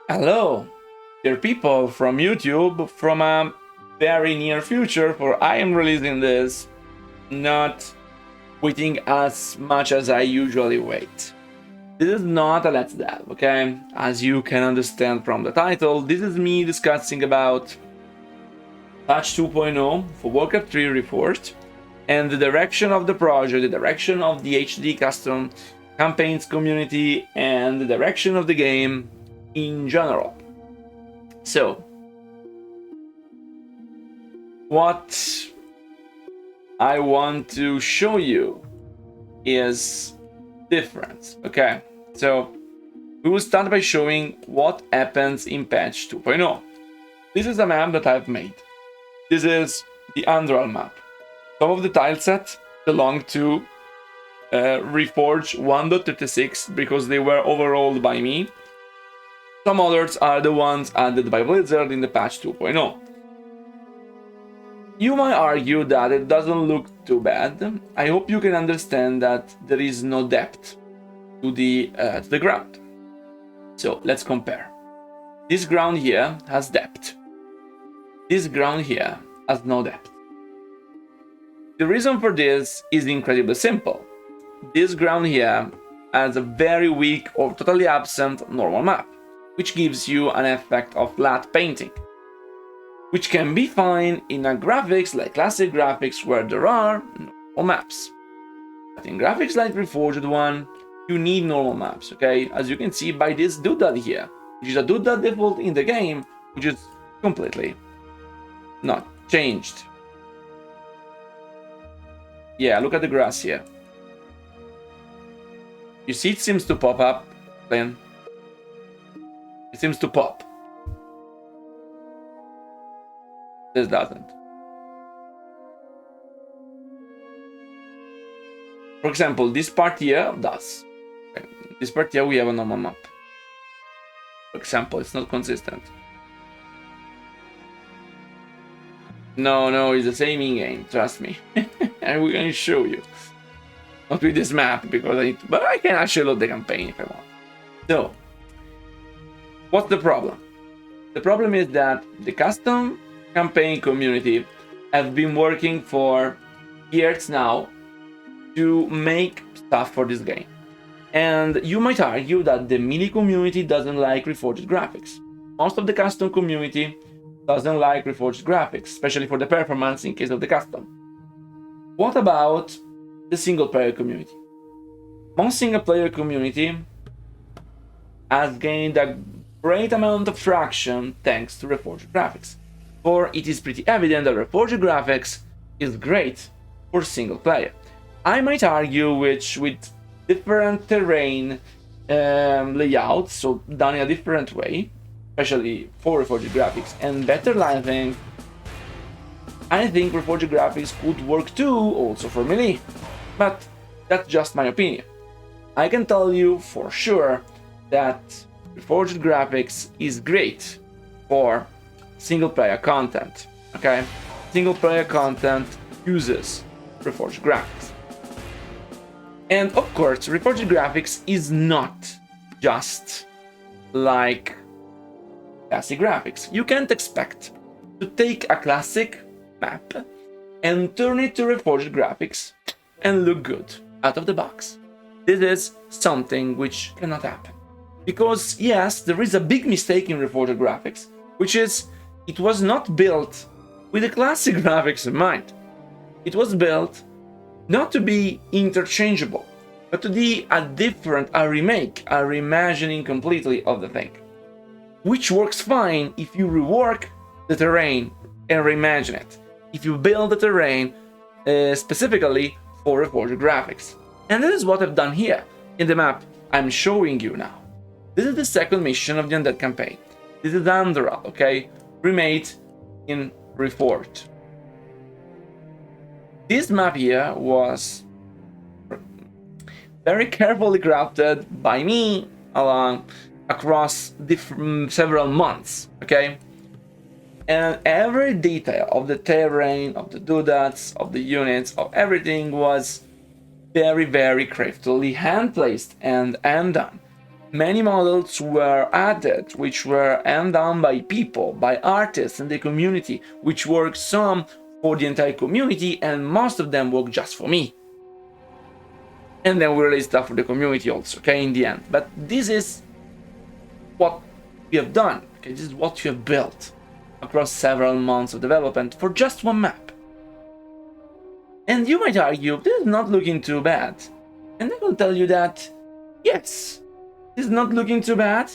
Hello, dear people from YouTube, from a very near future, for I am releasing this not waiting as much as I usually wait. This is not a Let's Dev, okay? As you can understand from the title, this is me discussing about Patch 2.0 for Warcraft 3 Reforged and the direction of the project, the direction of the HD custom campaigns community, and the direction of the game in general. So, what I want to show you is different, okay? So, we will start by showing what happens in patch 2.0. This is a map that I've made. This is the Andral map. Some of the tileset belong to Reforged 1.36 because they were overhauled by me. Some others are the ones added by Blizzard in the patch 2.0. You might argue that it doesn't look too bad. I hope you can understand that there is no depth to the ground. So let's compare. This ground here has depth. This ground here has no depth. The reason for this is incredibly simple. This ground here has a very weak or totally absent normal map, which gives you an effect of flat painting, which can be fine in a graphics like classic graphics where there are normal maps. But in graphics like Reforged one, you need normal maps, okay? As you can see by this doodad here, which is a doodad default in the game, which is completely not changed. Yeah, look at the grass here. You see it seems to pop up, then it seems to pop. This doesn't. For example, this part here does. Okay. This part here we have a normal map. For example, it's not consistent. No, it's the same in-game, trust me. And we're going to show you. Not with this map, because I need to, but I can actually load the campaign if I want. So, what's the problem? The problem is that the custom campaign community have been working for years now to make stuff for this game. And you might argue that the melee community doesn't like Reforged graphics. Most of the custom community doesn't like Reforged graphics, especially for the performance in case of the custom. What about the single player community? Most single player community has gained a great amount of traction thanks to Reforged graphics. For it is pretty evident that Reforged graphics is great for single player. I might argue with different terrain layouts, so done in a different way, especially for Reforged graphics, and better lighting, I think Reforged graphics could work too, also for melee. But that's just my opinion. I can tell you for sure that Reforged graphics is great for single player content, okay? Single player content uses Reforged graphics. And of course, Reforged graphics is not just like classic graphics. You can't expect to take a classic map and turn it to Reforged graphics and look good out of the box. This is something which cannot happen. Because yes, there is a big mistake in Reforged graphics, which is it was not built with the classic graphics in mind. It was built not to be interchangeable, but to be a remake, a reimagining completely of the thing. Which works fine if you rework the terrain and reimagine it. If you build the terrain specifically for Reforged graphics. And this is what I've done here in the map I'm showing you now. This is the second mission of the Undead campaign. This is Andral, okay? Remade in Reforged. This map here was very carefully crafted by me across several months, okay? And every detail of the terrain, of the doodads, of the units, of everything was very, very craftily hand-placed and done. Many models were added, which were done by people, by artists in the community, which work some for the entire community, and most of them work just for me. And then we release stuff for the community also, okay, in the end. But this is what we have done, okay? This is what we have built across several months of development for just one map. And you might argue, this is not looking too bad. And I will tell you that, yes, it's not looking too bad,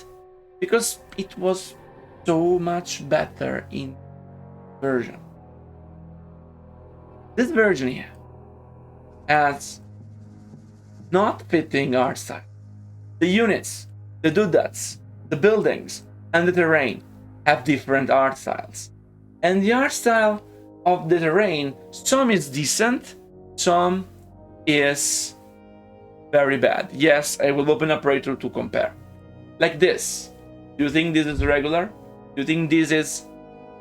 because it was so much better in version. This version here has not fitting art style. The units, the doodads, the buildings, and the terrain have different art styles. And the art style of the terrain, some is decent, some is very bad. Yes, I will open up Operator to compare. Like this. Do you think this is regular? Do you think this is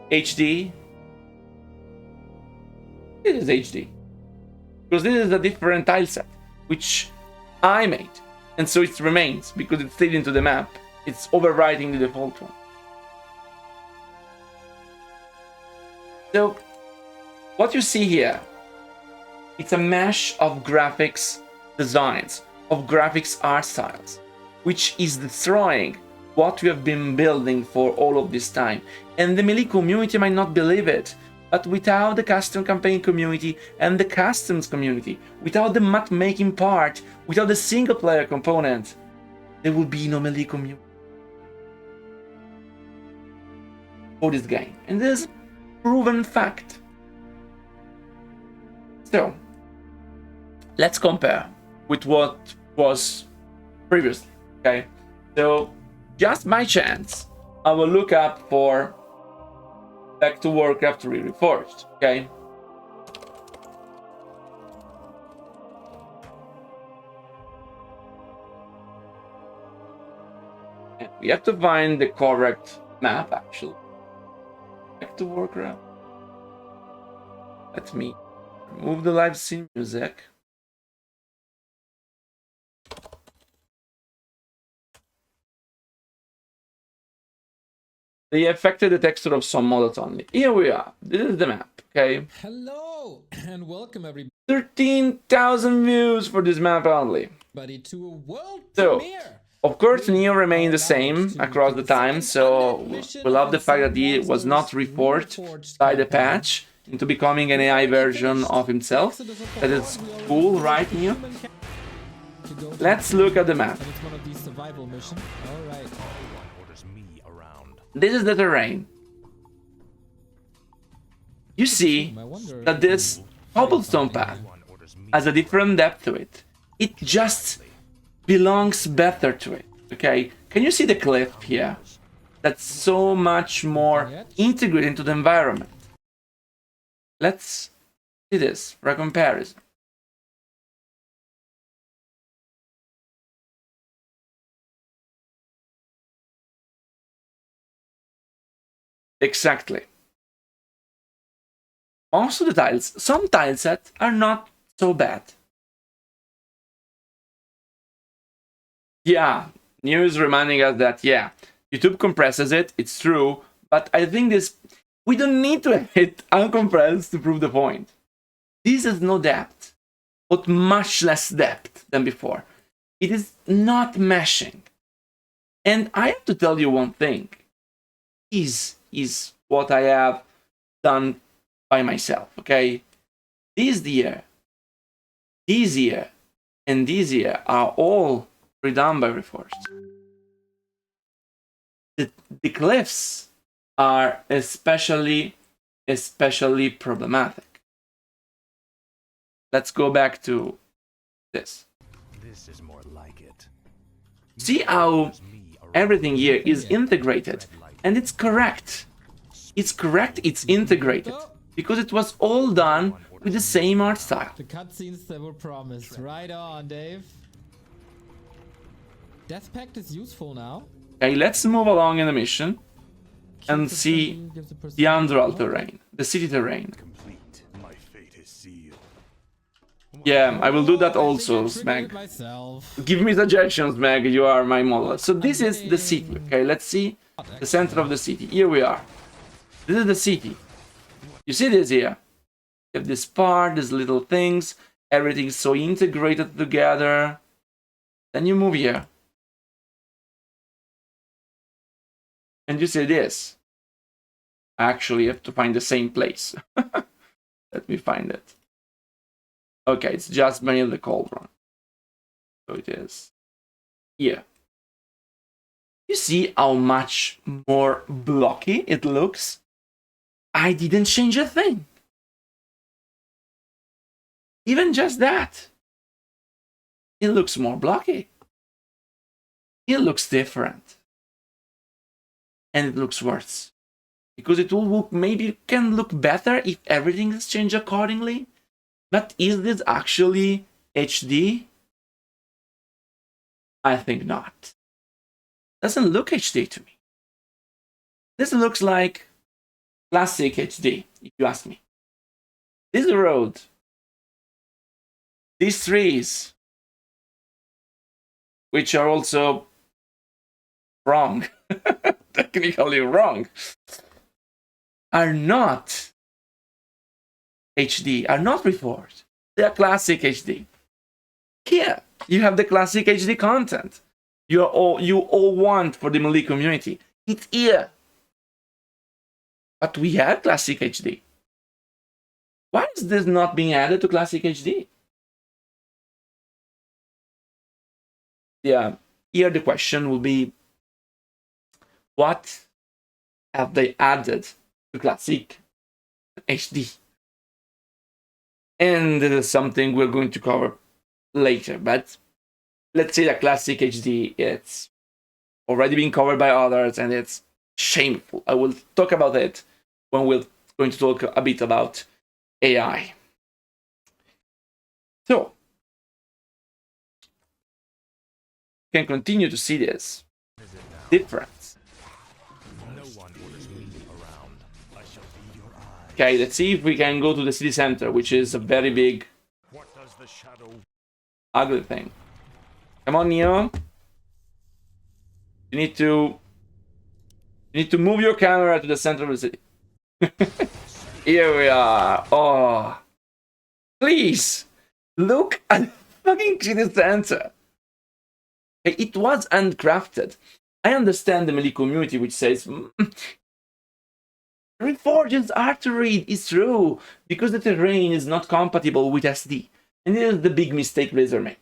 HD? This is HD. Because this is a different tile set, which I made. And so it remains, because it stayed into the map. It's overriding the default one. So, what you see here, it's a mesh of graphics designs, of graphics art styles, which is destroying what we have been building for all of this time. And the Melee community might not believe it, but without the custom campaign community and the customs community, without the map making part, without the single player component, there will be no Melee community for this game. And this is a proven fact. So, let's compare with what was previously, okay? So, just by chance, I will look up for Back to Warcraft 3 Reforged, okay? And we have to find the correct map, actually. Back to Warcraft. Let me remove the live scene music. They affected the texture of some models only. Here we are. This is the map, okay? Hello and welcome everybody 13,000 views for this map only. to a world So, premiere. of course, Neo remained the same across the time, so we love the fact that he was not reforged by the patch into becoming an AI version of himself. That is cool, right, Neo? Let's look at the map. It's one of these survival missions. All right. This is the terrain. You see that this cobblestone path has a different depth to it. It just belongs better to it, okay? Can you see the cliff here? That's so much more integrated into the environment. Let's see this for a comparison. Exactly. Also the tiles, some tile sets are not so bad. Yeah, Neo is reminding us that, yeah, YouTube compresses it, it's true, but I think we don't need to hit uncompressed to prove the point. This has no depth, but much less depth than before. It is not meshing. And I have to tell you one thing. This is what I have done by myself, okay? This year, and this year are all redone by Reforged. The cliffs are especially problematic. Let's go back to this. This is more like it. See how everything here is integrated, and it's correct. It's correct, it's integrated, because it was all done with the same art style. The cutscenes that were promised. Right on, Dave. Death Pact is useful now. Okay, let's move along in the mission and see the underworld terrain, the city terrain. Complete. My fate is sealed. Yeah, I will do that Oh, I also, think I triggered it Smeg. myself. Give me suggestions, Meg. You are my model. So this is the city. Okay, let's see the center of the city. Here we are. This is the city. You see this here? You have this part, these little things. Everything's so integrated together. Then you move here. And you see this. Actually, you have to find the same place. Let me find it. Okay, it's just beneath the cauldron. So it is here. You see how much more blocky it looks? I didn't change a thing. Even just that. It looks more blocky. It looks different. And it looks worse. Because it will look, maybe can look better if everything is changed accordingly. But is this actually HD? I think not. Doesn't look HD to me. This looks like classic HD, if you ask me. This road, these trees, which are also wrong, technically wrong, are not HD, are not Reforged. They are classic HD. Here, you have the classic HD content you all want for the melee community. It's here. But we have classic HD. Why is this not being added to classic HD? Yeah, here the question will be, what have they added to classic HD? And this is something we're going to cover later, but let's say that classic HD, it's already been covered by others and it's shameful. I will talk about it when we're going to talk a bit about AI. So, you can continue to see this difference. Okay, let's see if we can go to the city center, which is a very big, ugly thing. Come on, Neo. You need to move your camera to the center of the city. Here we are. Oh, please look at the fucking city center. It was handcrafted. I understand the melee community which says Reforged is hard to read. It's true because the terrain is not compatible with SD, and this is the big mistake Blizzard made.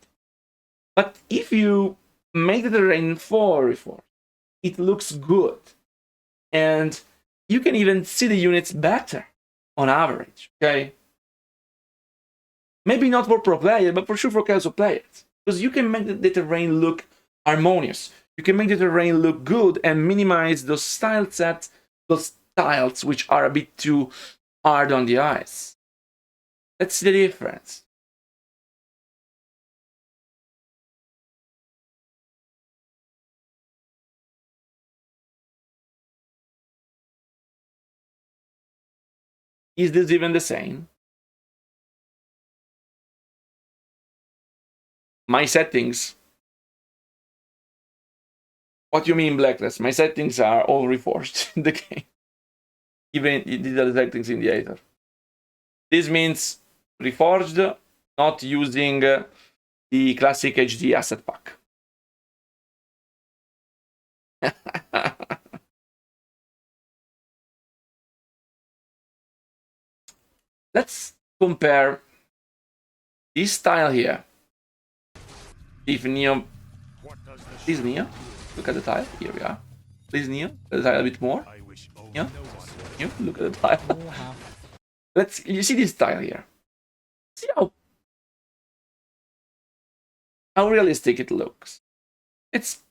But if you make the terrain for Reforged, it looks good, and you can even see the units better on average. Okay, maybe not for pro players, but for sure for casual players, because you can make the terrain look harmonious. You can make the terrain look good and minimize those style sets, those tiles which are a bit too hard on the eyes. That's the difference. Is this even the same? My settings. What do you mean blacklist? My settings are all reforged in the game. Even the settings in the editor. This means reforged, not using the classic HD asset pack. Let's compare this style here. If Neo, please Neo, look at the tile. Here we are. Please Neo, look at the tile a bit more. Neo, look at the tile. You see this tile here. See how realistic it looks. It's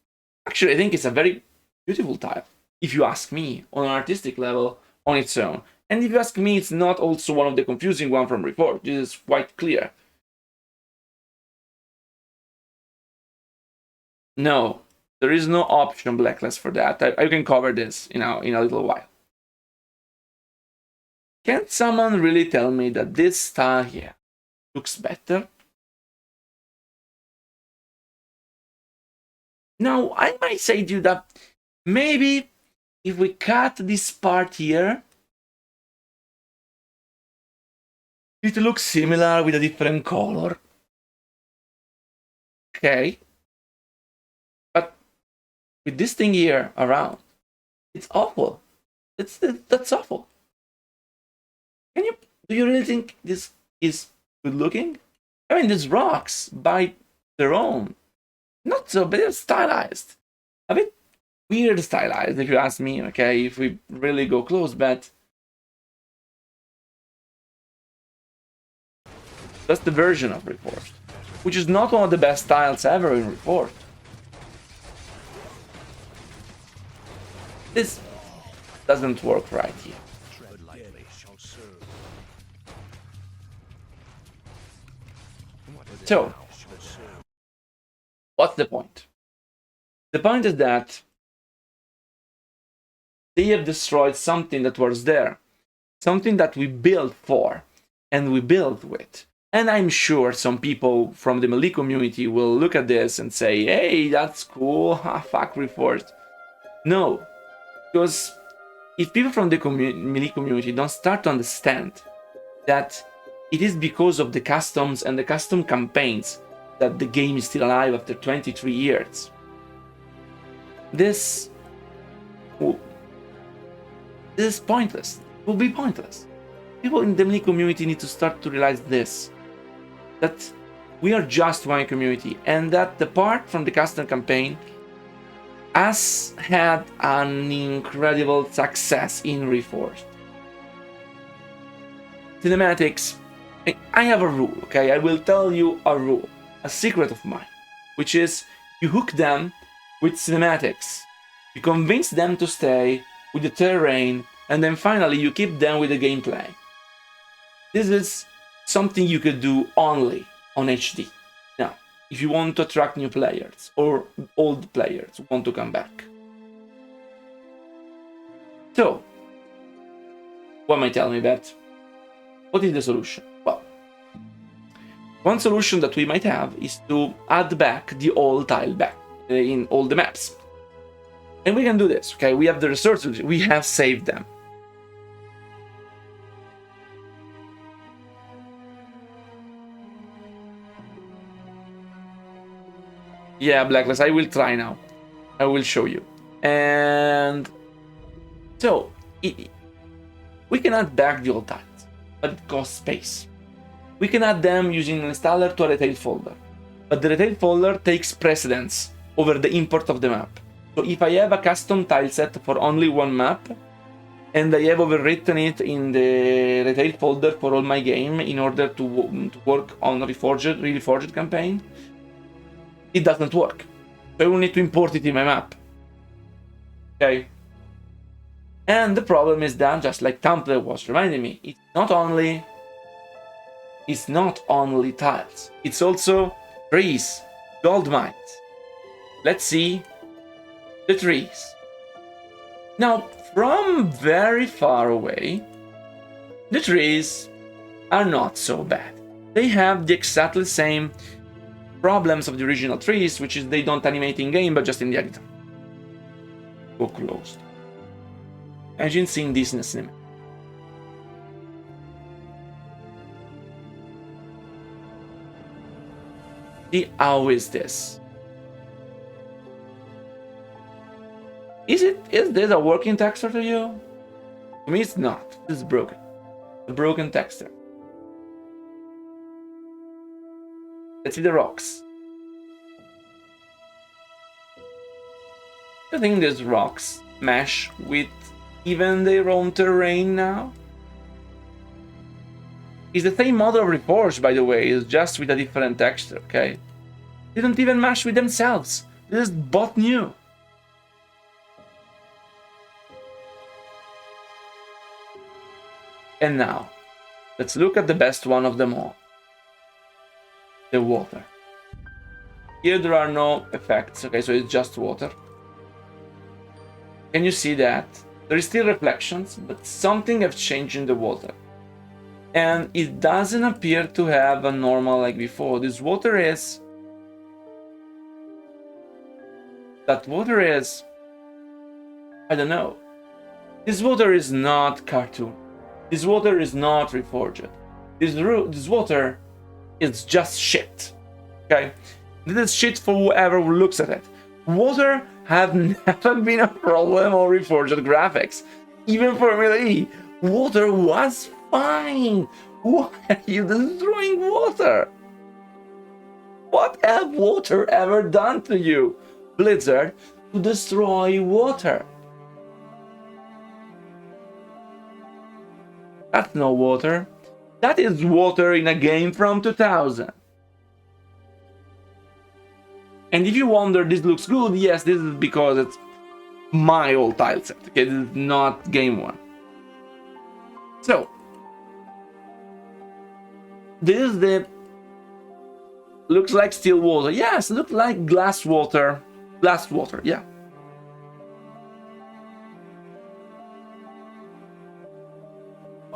actually, I think it's a very beautiful tile, if you ask me, on an artistic level on its own. And if you ask me, it's not also one of the confusing one from Reforged. This is quite clear. No, there is no option blacklist for that. I can cover this in a little while. Can someone really tell me that this style here looks better Now, I might say to you that maybe if we cut this part here, it looks similar with a different color. Okay. But with this thing here around, it's awful. That's awful. Do you really think this is good looking? I mean, these rocks by their own, not so, but they're stylized. A bit weird stylized, if you ask me, okay, if we really go close, but that's the version of Reforged, which is not one of the best styles ever in Reforged. This doesn't work right here. So, what's the point? The point is that they have destroyed something that was there, something that we built for, and we built with. And I'm sure some people from the Melee community will look at this and say, hey, that's cool, fuck Reforged. No, because if people from the Melee community don't start to understand that it is because of the customs and the custom campaigns that the game is still alive after 23 years, this is pointless. It will be pointless. People in the Melee community need to start to realize this, that we are just one community, and that the part from the custom campaign has had an incredible success in Reforged. Cinematics, I have a rule, okay? I will tell you a rule, a secret of mine, which is you hook them with cinematics, you convince them to stay with the terrain, and then finally you keep them with the gameplay. This is something you could do only on HD. Now, if you want to attract new players or old players who want to come back. So, what am I telling you about? What is the solution? Well, one solution that we might have is to add back the old tile back in all the maps. And we can do this, okay? We have the resources, we have saved them. Yeah, Blacklist, I will try now. I will show you. And so, we can add back the old tiles, but it costs space. We can add them using an installer to a retail folder, but the retail folder takes precedence over the import of the map. So if I have a custom tile set for only one map, and I have overwritten it in the retail folder for all my game in order to work on Reforged campaign, it doesn't work. So I will need to import it in my map. Okay. And the problem is that, just like Temple was reminding me, it's not only tiles. It's also trees, gold mines. Let's see the trees. Now, from very far away, the trees are not so bad. They have the exactly same problems of the original trees, which is they don't animate in game, but just in the editor. Go closed. Imagine seeing this in a cinema. See, how is this? Is this a working texture to you? To me, it's not. It's broken. A broken texture. Let's see the rocks. I think these rocks mesh with even their own terrain now. It's the same model of Reforged, by the way, it's just with a different texture, okay? They don't even mesh with themselves. They just bought new. And now, let's look at the best one of them all. The water. Here there are no effects, okay, so it's just water. Can you see that? There is still reflections, but something has changed in the water. And it doesn't appear to have a normal like before. This water is that water is, I don't know. This water is not cartoon. This water is not Reforged. This water is just shit. Okay? This is shit for whoever looks at it. Water have never been a problem on Reforged graphics. Even for Melee, water was fine. Why are you destroying water? What have water ever done to you, Blizzard, to destroy water? That's no water. That is water in a game from 2000. And if you wonder this looks good, yes, this is because it's my old tile set. Okay, this is not game one. So, this is the... looks like still water. Yes, looks like glass water. Glass water, yeah.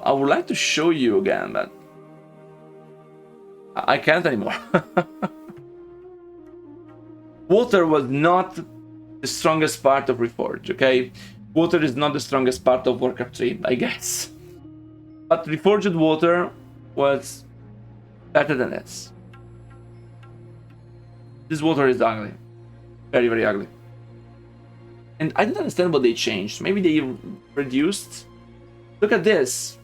I would like to show you again, but I can't anymore. Water was not the strongest part of Reforged, okay? Water is not the strongest part of Warcraft 3, I guess. But Reforged water was better than this. This water is ugly. Very, very ugly. And I don't understand what they changed. Maybe they reduced... Look at this.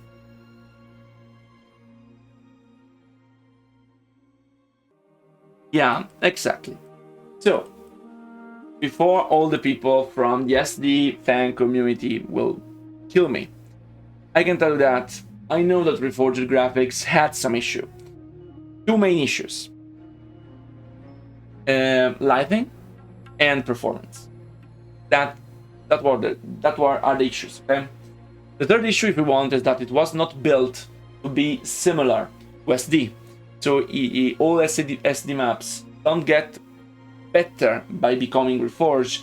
Yeah, exactly. So, before all the people from the SD fan community will kill me, I can tell you that I know that Reforged graphics had some issue. Two main issues. Lighting and performance. That are the issues, okay? The third issue, if you want, is that it was not built to be similar to SD. So all SD maps don't get better by becoming Reforged.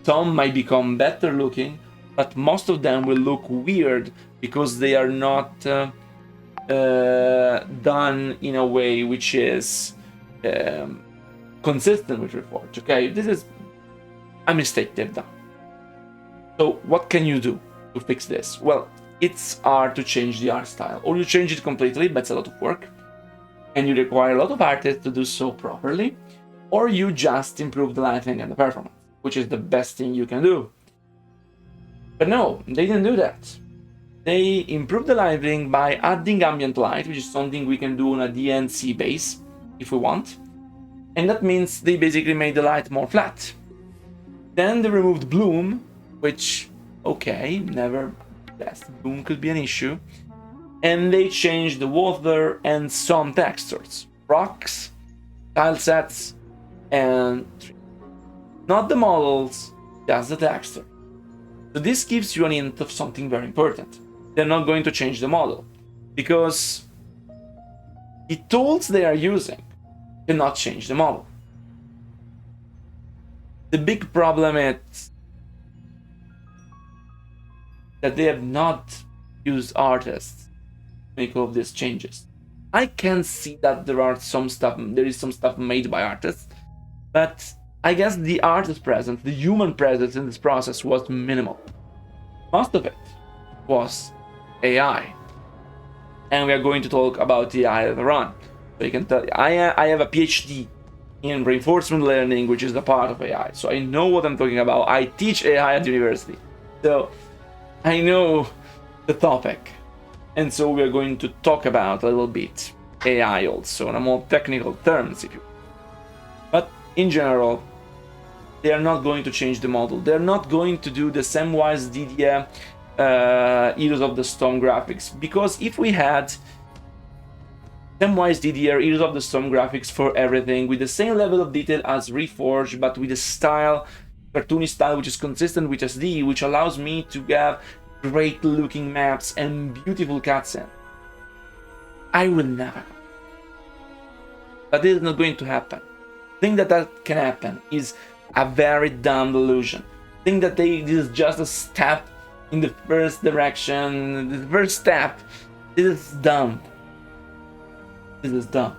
Some might become better looking, but most of them will look weird because they are not done in a way which is consistent with Reforged. Okay, this is a mistake they've done. So what can you do to fix this? Well, it's hard to change the art style, or you change it completely, but it's a lot of work, and you require a lot of artists to do so properly, or you just improve the lighting and the performance, which is the best thing you can do. But no, they didn't do that. They improved the lighting by adding ambient light, which is something we can do on a DNC base if we want, and that means they basically made the light more flat. Then they removed bloom, which, okay, never guessed bloom could be an issue. And they changed the water and some textures. Rocks, tile sets, and trees. Not the models, just the texture. So this gives you an hint of something very important. They're not going to change the model, because the tools they are using cannot change the model. The big problem is that they have not used artists to make all of these changes. I can see that there is some stuff made by artists, but I guess the artist presence, the human presence in this process was minimal. Most of it was AI. And we are going to talk about AI later on. So you can tell, I have a PhD in reinforcement learning, which is a part of AI. So I know what I'm talking about. I teach AI at university. So I know the topic. And so we are going to talk about a little bit AI also, in a more technical terms, if you will. But in general, they are not going to change the model. They're not going to do the Samwise Didier Heroes of the Storm graphics. Because if we had Samwise Didier Heroes of the Storm graphics for everything, with the same level of detail as Reforged, but with a style, cartoony style, which is consistent with SD, which allows me to have great looking maps and beautiful cutscenes, I will never. But this is not going to happen. The thing that can happen is a very dumb delusion. I think that this is just a step in the first direction, the first step. This is dumb. This is dumb.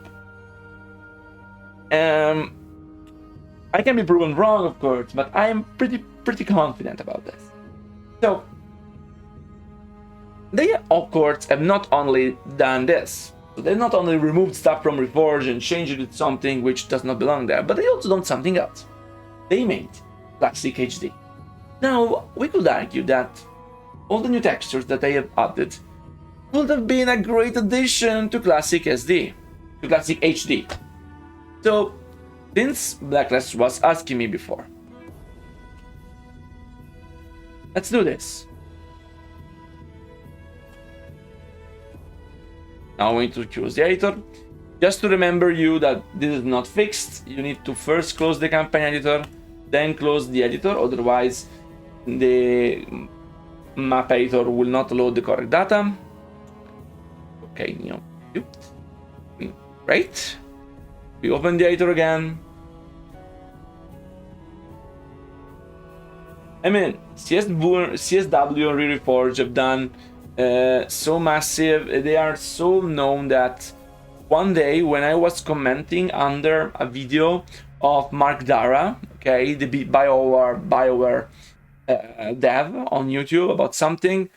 I can be proven wrong, of course, but I am pretty confident about this. So, they, of course, have not only done this. So they not only removed stuff from Reforged and changed it to something which does not belong there, but they also done something else. They made Classic HD. Now, we could argue that all the new textures that they have added would have been a great addition to Classic SD, to Classic HD. So, since Blacklist was asking me before, let's do this. Now we need to choose the editor. Just to remember you that this is not fixed, you need to first close the campaign editor, then close the editor, otherwise the map editor will not load the correct data. Okay, great. We open the editor again. I mean, CSW and Reforged have done so massive, they are so known that one day when I was commenting under a video of Mark Dara, okay, the BioWare dev on YouTube about something,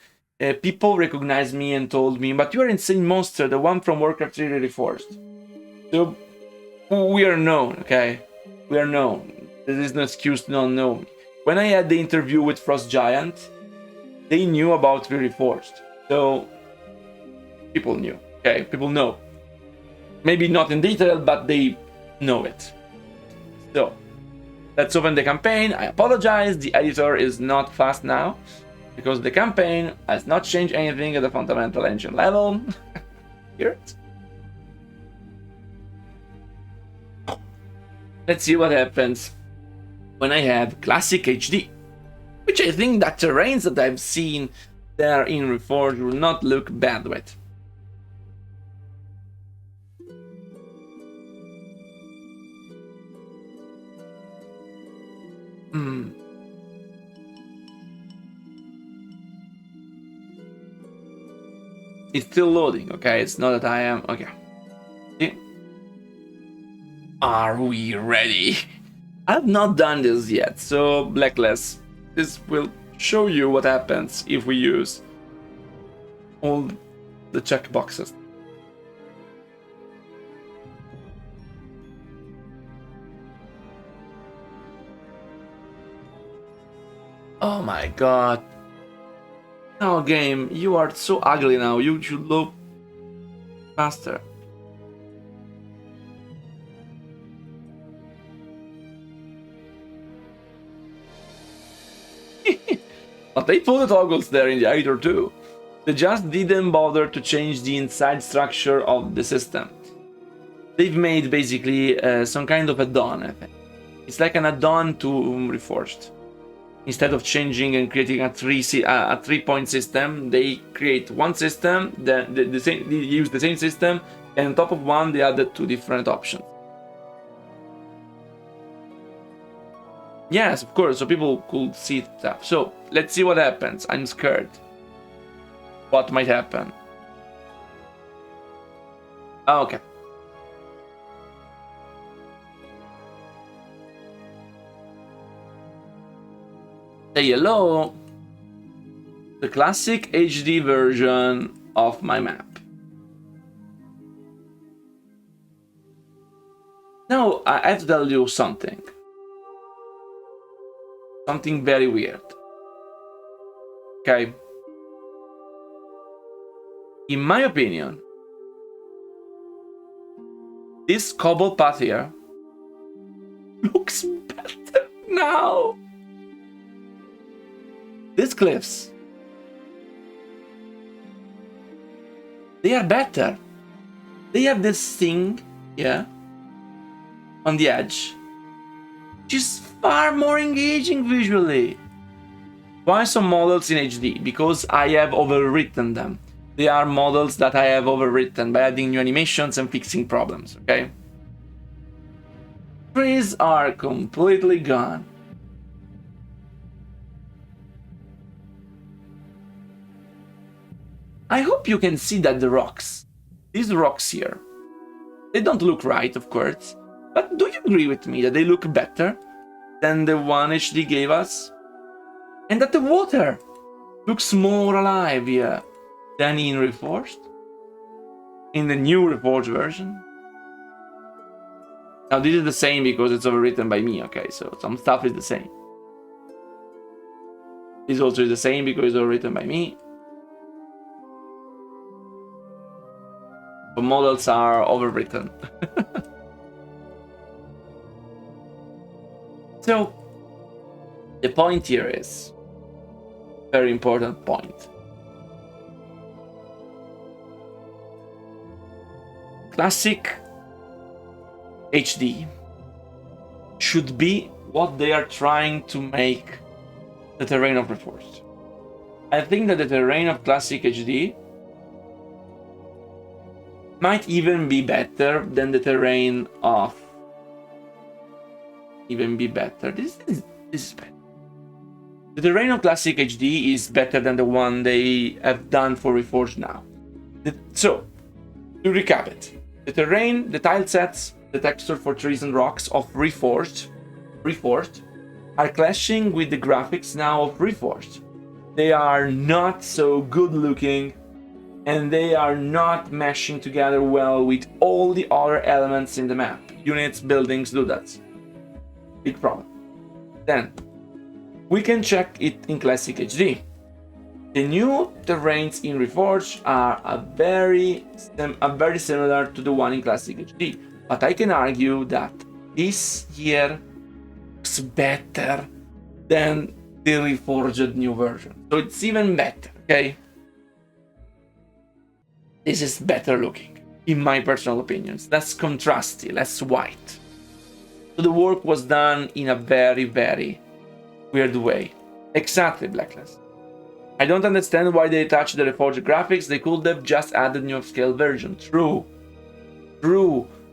people recognized me and told me, but you are Insane Monster, the one from Warcraft 3 Reforged. So we are known, okay? We are known. There is no excuse to not know me. When I had the interview with Frost Giant, they knew about Reforged. So people knew, okay? People know. Maybe not in detail, but they know it. So let's open the campaign. I apologize, the editor is not fast now because the campaign has not changed anything at the fundamental engine level. Hear it? Let's see what happens when I have Classic HD, which I think that terrains that I've seen there in Reforged will not look bad with. It's still loading, okay? It's not that I am... Okay. See? Are we ready? I've not done this yet, so Blacklist, this will show you what happens if we use all the checkboxes. Oh my god. No, game, you are so ugly now. You should look faster. But they put the toggles there in the editor too. They just didn't bother to change the inside structure of the system. They've made basically some kind of add-on, I think. It's like an add-on to Reforged. Instead of changing and creating a three-point system, they create one system, they use the same system, and on top of one they added two different options. Yes, of course, so people could see stuff. So, let's see what happens. I'm scared. What might happen? Oh, okay. Say hello. The classic HD version of my map. Now, I have to tell you something. Something very weird. Okay. In my opinion, this cobble path here looks better now. These cliffs, they are better. They have this thing here on the edge, which is far more engaging visually. Why some models in HD? Because I have overwritten them. They are models that I have overwritten by adding new animations and fixing problems, okay? Trees are completely gone. I hope you can see that the rocks, these rocks here, they don't look right, of course, But do you agree with me that they look better than the one HD gave us? And that the water looks more alive here than in Reforged? In the new Reforged version? Now this is the same because it's overwritten by me, okay? So some stuff is the same. This also is the same because it's overwritten by me. The models are overwritten. So, the point here is, very important point. Classic HD should be what they are trying to make the terrain of Reforged. I think that the terrain of Classic HD might even be better than the terrain of This is better. The terrain of Classic HD is better than the one they have done for Reforged now. So, to recap it, the terrain, the tile sets, the texture for trees and rocks of Reforged are clashing with the graphics now of Reforged. They are not so good looking, and they are not meshing together well with all the other elements in the map. Units, buildings, do that. Big problem. Then, we can check it in Classic HD. The new terrains in Reforged are very similar to the one in Classic HD, but I can argue that this here looks better than the Reforged new version. So it's even better, okay? This is better looking, in my personal opinions. Less contrasty, less white. So the work was done in a very, very weird way. Exactly, Blacklist. I don't understand why they touched the Reforged graphics. They could have just added new upscale version. True.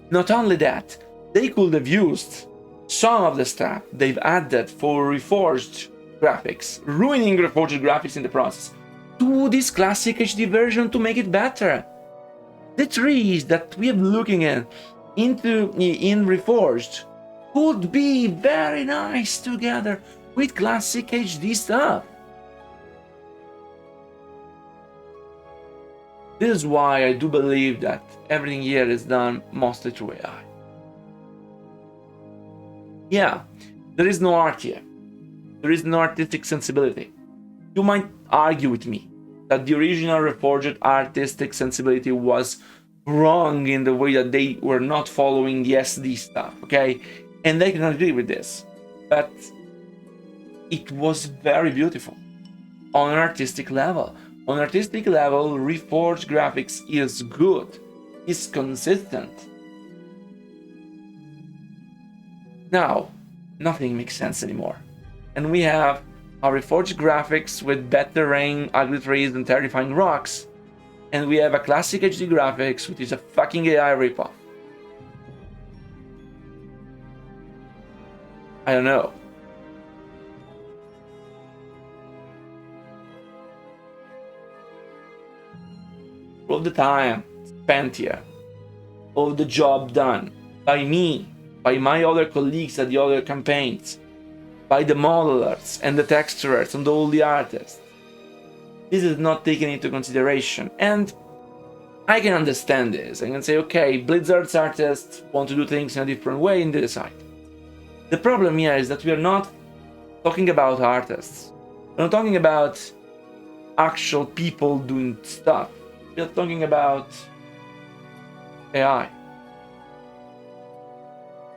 Not only that, they could have used some of the stuff they've added for Reforged graphics, ruining Reforged graphics in the process, to this Classic HD version to make it better. The trees that we are looking at in Reforged could be very nice together with Classic HD stuff. This is why I do believe that everything here is done mostly through AI. Yeah, there is no art here. There is no artistic sensibility. You might argue with me that the original Reforged artistic sensibility was wrong in the way that they were not following the SD stuff, okay? And I can agree with this. But it was very beautiful on an artistic level. On an artistic level, Reforged graphics is good, is consistent. Now, nothing makes sense anymore. And we have our Reforged graphics with better rain, ugly trees, and terrifying rocks. And we have a Classic HD graphics, which is a fucking AI ripoff. I don't know. All the time spent here, all the job done by me, by my other colleagues at the other campaigns, by the modelers and the texturers and all the artists. This is not taken into consideration, and I can understand this. I can say, okay, Blizzard's artists want to do things in a different way and they decide. The problem here is that we are not talking about artists. We're not talking about actual people doing stuff. We're talking about AI,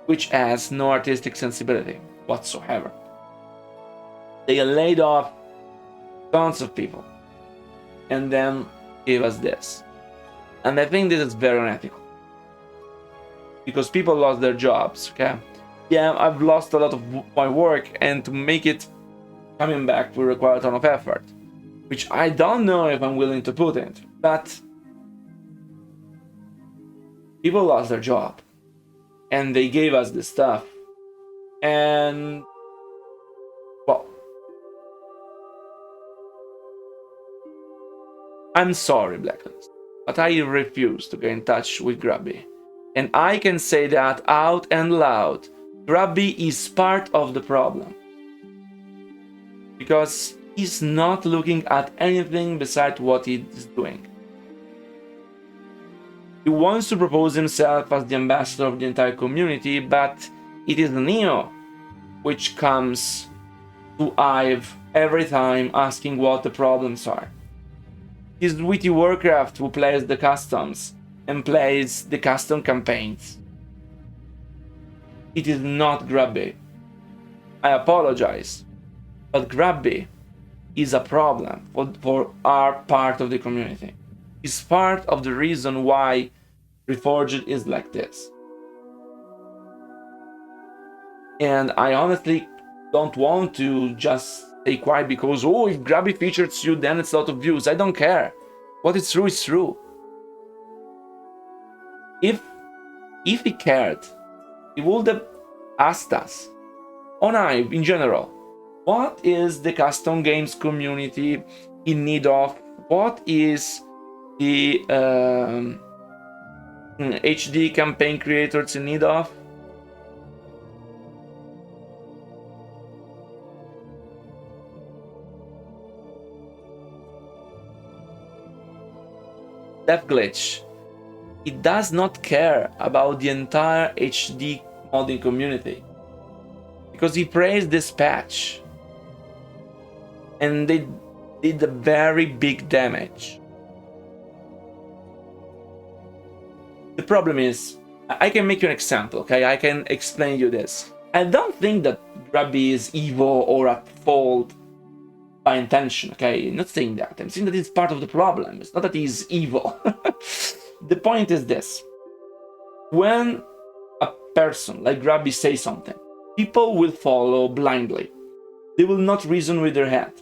which has no artistic sensibility whatsoever. They laid off tons of people and then gave us this. And I think this is very unethical. Because people lost their jobs, okay? Yeah, I've lost a lot of my work, and to make it coming back will require a ton of effort, which I don't know if I'm willing to put in. But people lost their job, and they gave us this stuff. And, well, I'm sorry, Blacklist, but I refuse to get in touch with Grubby And I can say that out and loud. Grubby is part of the problem. Because he's not looking at anything besides what he's doing. He wants to propose himself as the ambassador of the entire community, but it is Neo which comes to Ive every time asking what the problems are. It's witty Warcraft who plays the customs and plays the custom campaigns. It is not Grubby. I apologize, but Grubby is a problem for our part of the community. It's part of the reason why Reforged is like this. And I honestly don't want to just stay quiet because, oh, if Grubby features you, then it's a lot of views. I don't care. What is true is true. If he cared, he would have asked us, on Ive in general, what is the custom games community in need of? What is the HD campaign creators in need of? Death Glitch. He does not care about the entire HD modding community because he praised this patch and they did a very big damage. The problem is, I can make you an example, okay? I can explain you this. I don't think that Grubby is evil or at fault by intention, okay? I'm not saying that. I'm saying that it's part of the problem. It's not that he's evil. The point is this. When a person like Grubby says something, people will follow blindly. They will not reason with their head.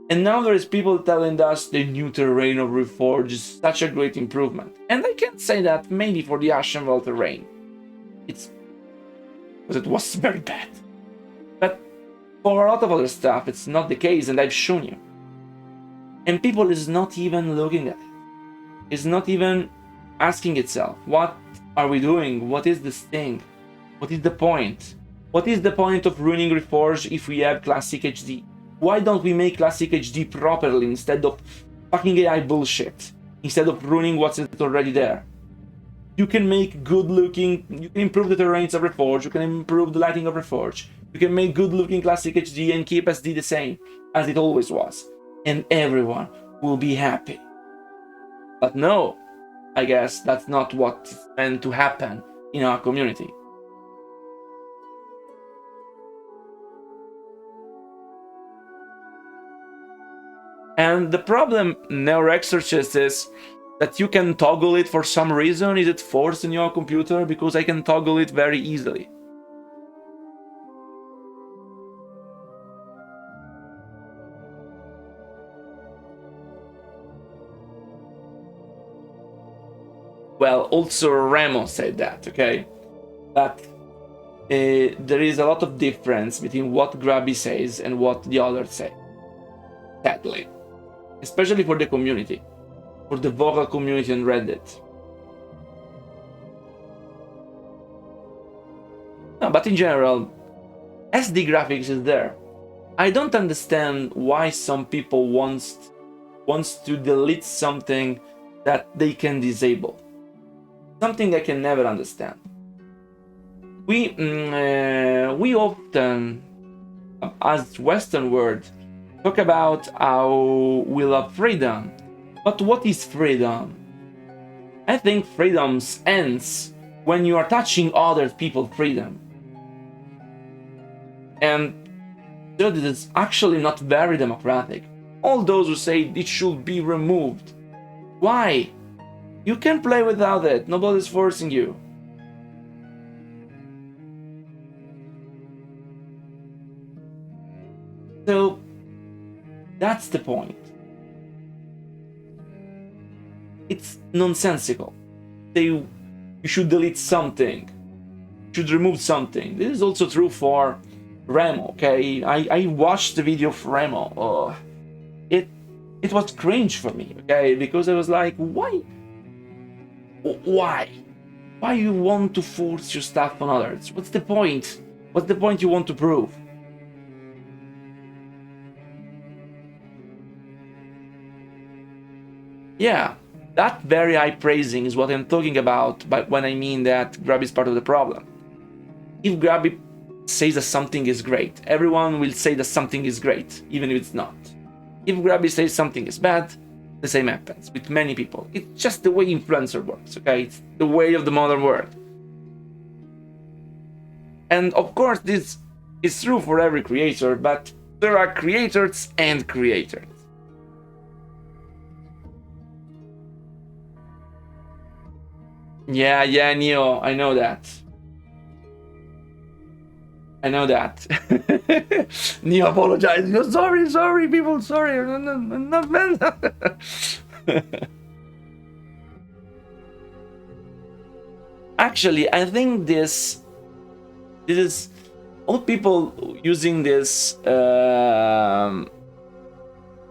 And now there is people telling us the new terrain of Reforged is such a great improvement. And I can say that maybe for the Ashenvale terrain. It's because it was very bad. But for a lot of other stuff, it's not the case, and I've shown you. And people is not even looking at it. It's not even asking itself, what are we doing? What is this thing? What is the point? What is the point of ruining Reforged if we have Classic HD? Why don't we make Classic HD properly instead of fucking AI bullshit? Instead of ruining what's already there? You can make good looking, you can improve the terrains of Reforged, you can improve the lighting of Reforged, you can make good looking Classic HD and keep SD the same as it always was. And everyone will be happy. But no, I guess that's not what's meant to happen in our community. And the problem, Neuroexorcist, is that you can toggle it for some reason. Is it forced in your computer? Because I can toggle it very easily. Well, also Remo said that, okay? But there is a lot of difference between what Grubby says and what the others say. Sadly. Especially for the community. For the vocal community on Reddit. No, but in general, SD graphics is there. I don't understand why some people wants to delete something that they can disable. Something I can never understand. We often, as Western world, talk about how we love freedom. But what is freedom? I think freedom ends when you are touching other people's freedom. And that is actually not very democratic. All those who say it should be removed. Why? You can play without it. Nobody's forcing you. So that's the point. It's nonsensical. You should delete something. You should remove something. This is also true for Remo, okay? I watched the video of Remo. Oh, it was cringe for me, okay? Because I was like, why? Why? Why you want to force your stuff on others? What's the point? What's the point you want to prove? Yeah, that very high praising is what I'm talking about when I mean that Grab is part of the problem. If Grab says that something is great, everyone will say that something is great, even if it's not. If Grabby says something is bad, the same happens with many people. It's just the way influencer works, okay? It's the way of the modern world. And of course, this is true for every creator, but there are creators and creators. Yeah, Neo, I know that. Neo apologized. No, sorry, people, sorry. I'm not meant. Actually, I think this is all people using this,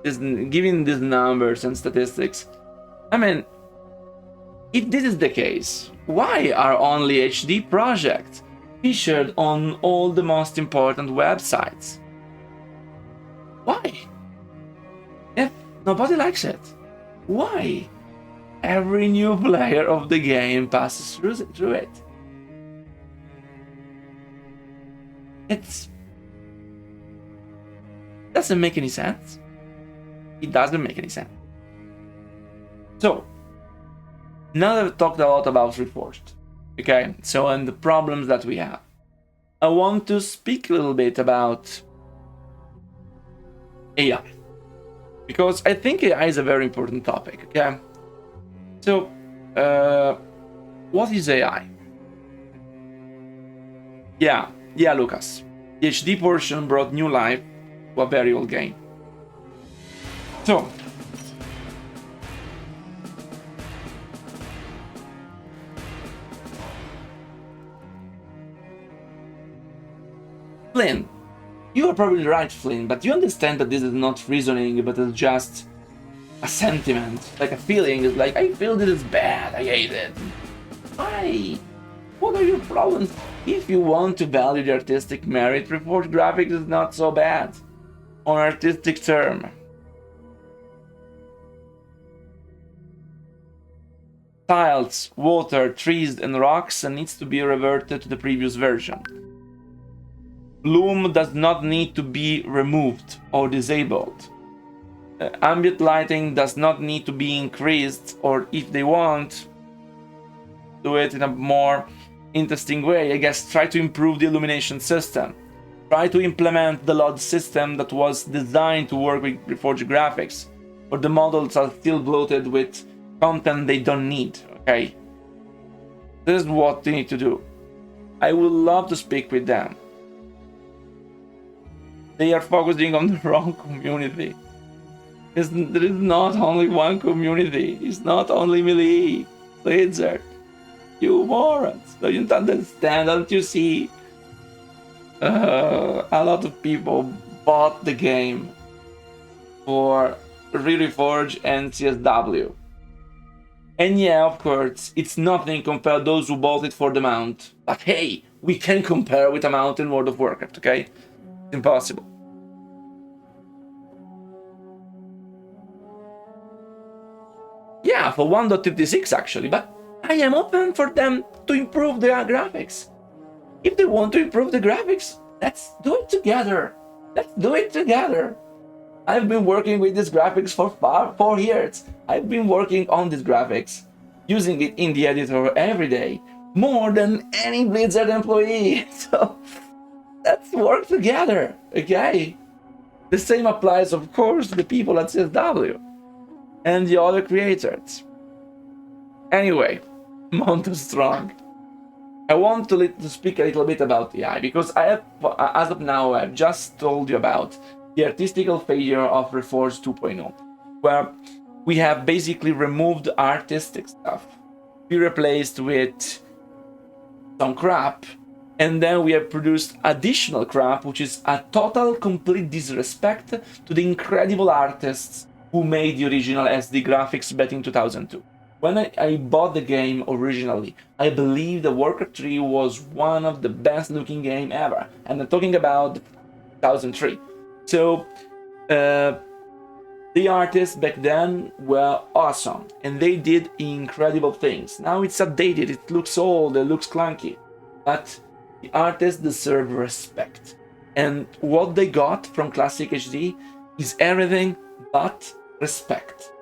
giving these numbers and statistics. I mean, if this is the case, why are only HD projects featured on all the most important websites? Why? If nobody likes it, why? Every new player of the game passes through it. It doesn't make any sense. It doesn't make any sense. So, now that I've talked a lot about Reforged, okay, so and the problems that we have, I want to speak a little bit about AI, because I think AI is a very important topic, okay? So, what is AI? Yeah, Lucas. The HD portion brought new life to a very old game. So, Flynn, you are probably right, Flynn, but you understand that this is not reasoning, but it's just a sentiment, like a feeling. It's like, I feel this is bad, I hate it. Why? What are your problems? If you want to value the artistic merit, Reforged graphics is not so bad. On artistic term. Tiles, water, trees, and rocks needs to be reverted to the previous version. Bloom does not need to be removed or disabled. Ambient lighting does not need to be increased, or if they want, do it in a more interesting way. I guess try to improve the illumination system. Try to implement the LOD system that was designed to work with Reforged graphics, but the models are still bloated with content they don't need, okay? This is what they need to do. I would love to speak with them. They are focusing on the wrong community. There is not only one community. It's not only Melee, Blizzard. You morons. Don't you understand? Don't you see? A lot of people bought the game for Reforged and CSW. And yeah, of course, it's nothing compared to those who bought it for the mount. But hey, we can compare with a mount in World of Warcraft, okay? It's impossible. Yeah, for 1.56 actually, but I am open for them to improve their graphics. If they want to improve the graphics, let's do it together. Let's do it together. I've been working with these graphics for 4 years. I've been working on these graphics, using it in the editor every day, more than any Blizzard employee. So let's work together, okay? The same applies, of course, to the people at CSW and the other creators. Anyway, Monte Strong. I want to speak a little bit about AI, because I have, as of now, I've just told you about the artistical failure of Reforged 2.0, where we have basically removed artistic stuff. We replaced with some crap, and then we have produced additional crap, which is a total, complete disrespect to the incredible artists who made the original SD graphics back in 2002. when I bought the game originally, I believe the Warcraft 3 was one of the best looking game ever. And I'm talking about 2003. So the artists back then were awesome and they did incredible things. Now it's outdated, it looks old, it looks clunky. But the artists deserve respect. And what they got from Classic HD is everything but respect.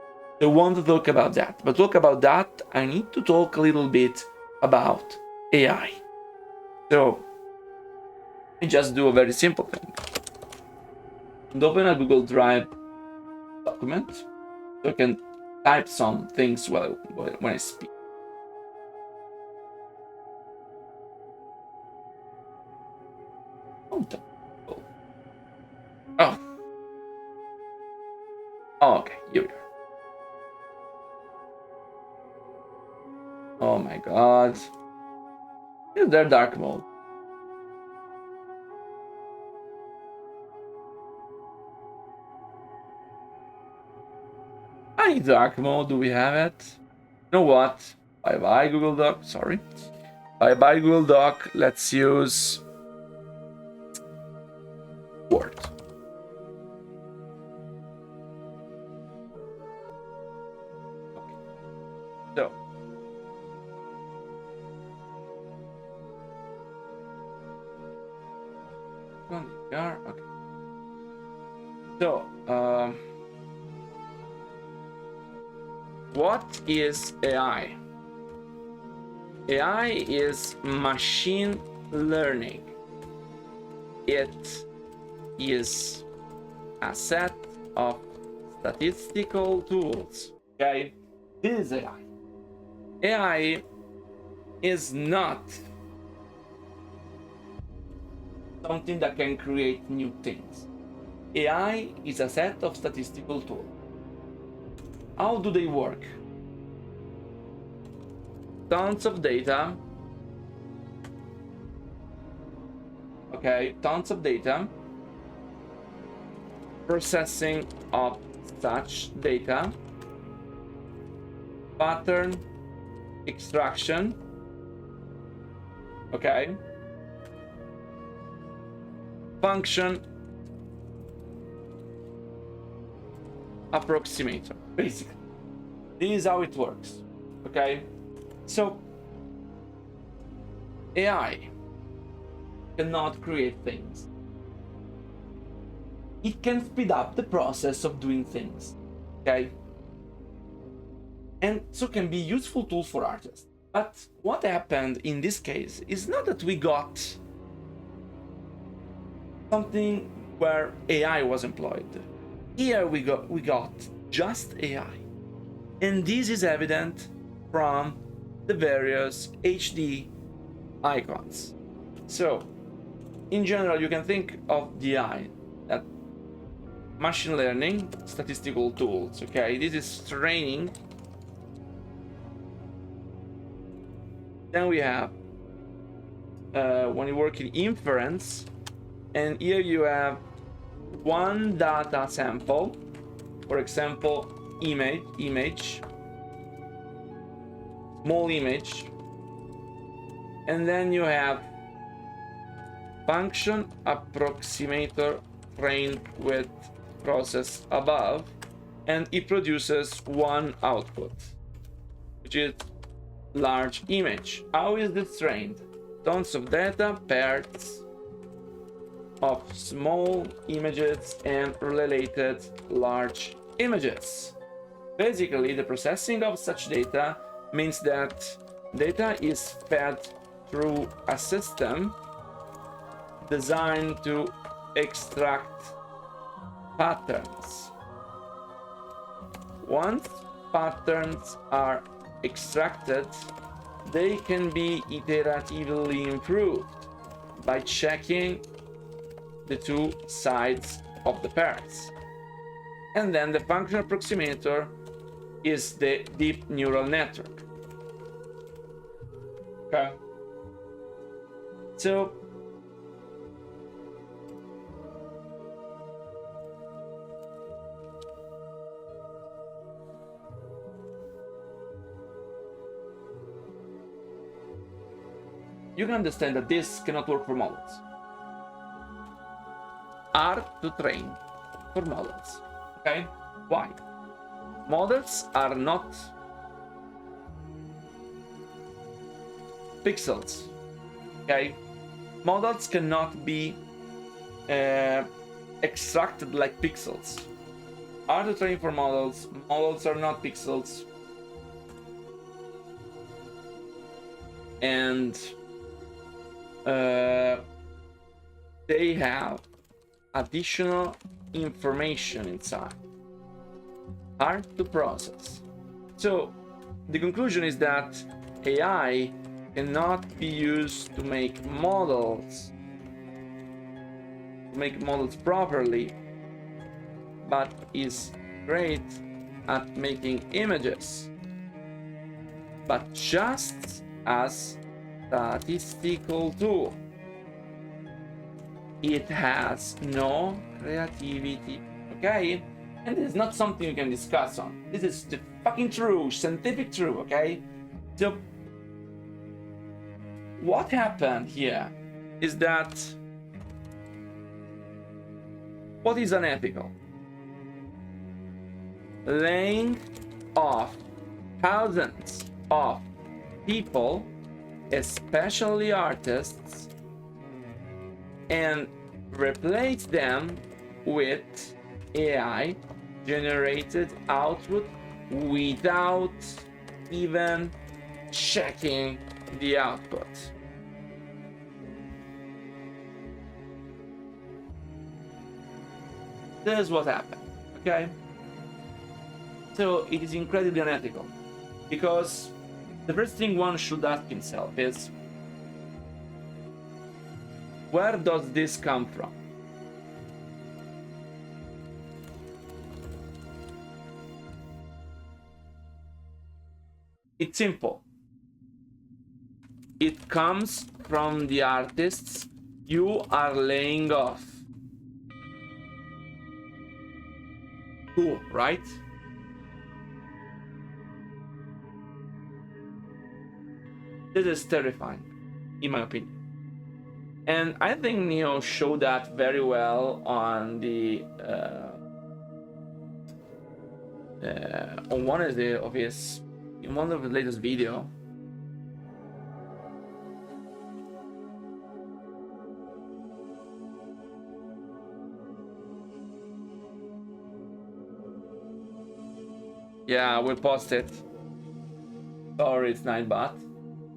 I want to talk about that. But talk about that, I need to talk a little bit about AI. So, I just do a very simple thing. And open a Google Drive document so I can type some things when I speak. Oh. Oh, okay, here we are. Oh my god. Is there dark mode? I need dark mode, do we have it? You know what? Bye bye Google Doc, sorry. Bye bye Google Doc, let's use Word. So, okay. So, what is AI? AI is machine learning. It is a set of statistical tools. Okay, this is AI. AI is not something that can create new things. AI is a set of statistical tools. How do they work? Tons of data. Okay, tons of data. Processing of such data. Pattern extraction. Okay. Function approximator, basically. This is how it works. Okay. So AI cannot create things. It can speed up the process of doing things. Okay. And so can be useful tool for artists. But what happened in this case is not that we got something where AI was employed. Here we got just AI. And this is evident from the various HD icons. So, in general, you can think of the AI that machine learning statistical tools. Okay, this is training. Then we have when you work in inference, and here you have one data sample, for example, image, small image, and then you have function approximator trained with process above, and it produces one output, which is large image. How is this trained? Tons of data, pairs of small images and related large images. Basically, the processing of such data means that data is fed through a system designed to extract patterns. Once patterns are extracted, they can be iteratively improved by checking the two sides of the pairs. And then the function approximator is the deep neural network. Okay. So you can understand that this cannot work for models. Hard to train for models. Okay? Why? Models are not pixels. Okay? Models cannot be extracted like pixels. Hard to train for models. Models are not pixels. And they have additional information inside. Hard to process. So the conclusion is that AI cannot be used to make models properly, but is great at making images, but just as statistical tool. It has no creativity, okay? And this is not something you can discuss on. This is the fucking true, scientific true, okay? So what happened here is that what is unethical? Laying off thousands of people, especially artists, and replace them with AI generated output without even checking the output. This is what happened, okay? So it is incredibly unethical, because the first thing one should ask himself is, where does this come from? It's simple. It comes from the artists you are laying off. Cool, right? This is terrifying, in my opinion. And I think Neo showed that very well on the on one of his latest video. Yeah, we'll post it. Sorry, it's 9 baht.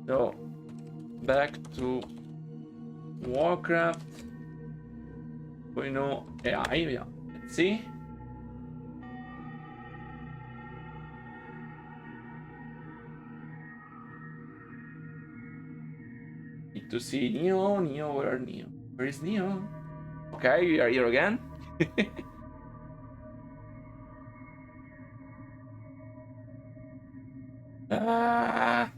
So back to Warcraft. We know AI. Yeah, let's see. Need to see Neo. Neo, where are Neo? Where is Neo? Okay, we are here again. Ah.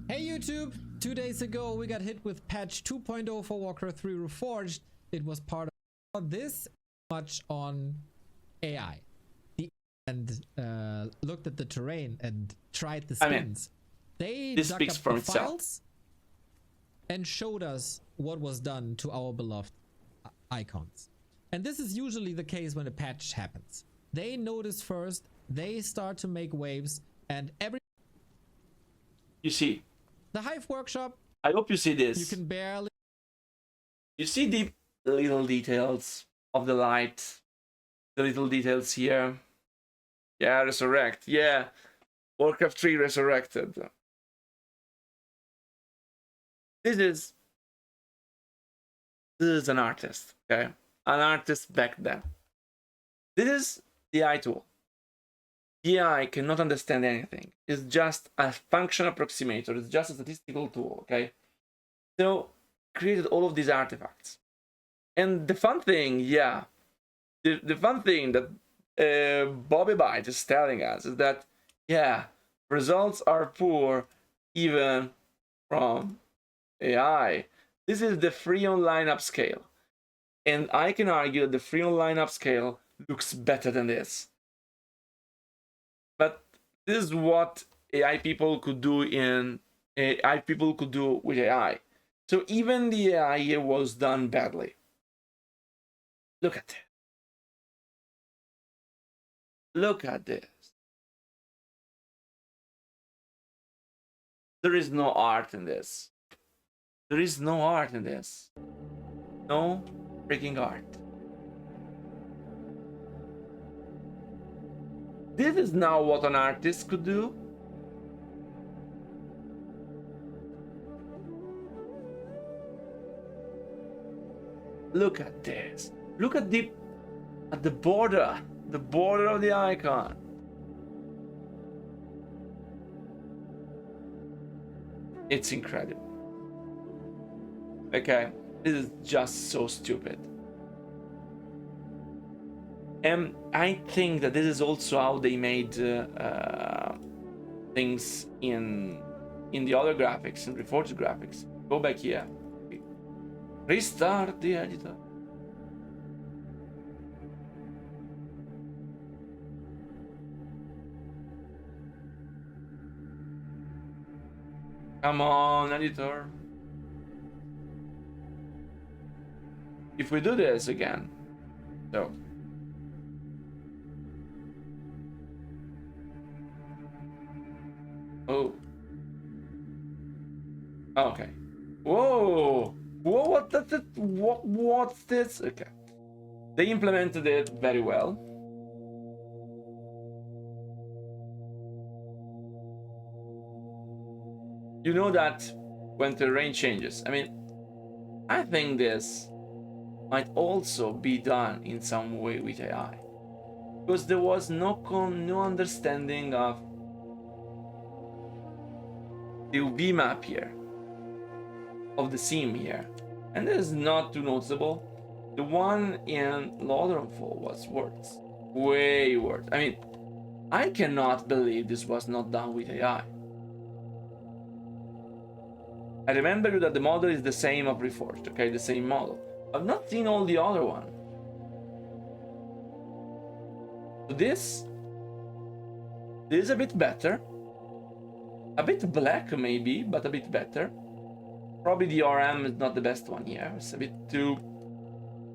Hey YouTube! 2 days ago we got hit with patch 2.0 for Warcraft 3 Reforged. It was part of this much on AI. And looked at the terrain and tried the spins. They this dug speaks up for the itself. files and showed us what was done to our beloved icons. And this is usually the case when a patch happens. They notice first, they start to make waves, and You see, the Hive Workshop, I hope you see this. you can barely... You see the little details of the light, the little details here. Yeah, resurrect. Yeah, Warcraft 3 resurrected. This is an artist, okay? An artist back then. This is the AI tool. The AI cannot understand anything. It's just a function approximator. It's just a statistical tool, okay? So, created all of these artifacts. And the fun thing, yeah, the fun thing that Bobby Byte is telling us is that, yeah, results are poor even from AI. This is the Freon upscale. And I can argue that the Freon upscale looks better than this. But this is what AI people could do with AI. So even the AI here was done badly. Look at it. Look at this. There is no art in this. There is no art in this. No freaking art. This is now what an artist could do. Look at this. Look at the border of the icon. It's incredible. Okay, this is just so stupid. And I think that this is also how they made things in the other graphics, in Reforged graphics. Go back here. Restart the editor. Come on, editor. If we do this again, so. Oh. Okay. Whoa. Whoa, what's this? Okay. They implemented it very well. You know that when terrain changes, I mean, I think this might also be done in some way with AI. Because there was no understanding of the UV map here, of the seam here, and this is not too noticeable. The one in Fall was worse, way worse. I mean, I cannot believe this was not done with AI. I remember that the model is the same of Reforged, okay, the same model. I've not seen all the other one. So this is a bit better. A bit black maybe, but a bit better. Probably the RM is not the best one here. It's a bit too...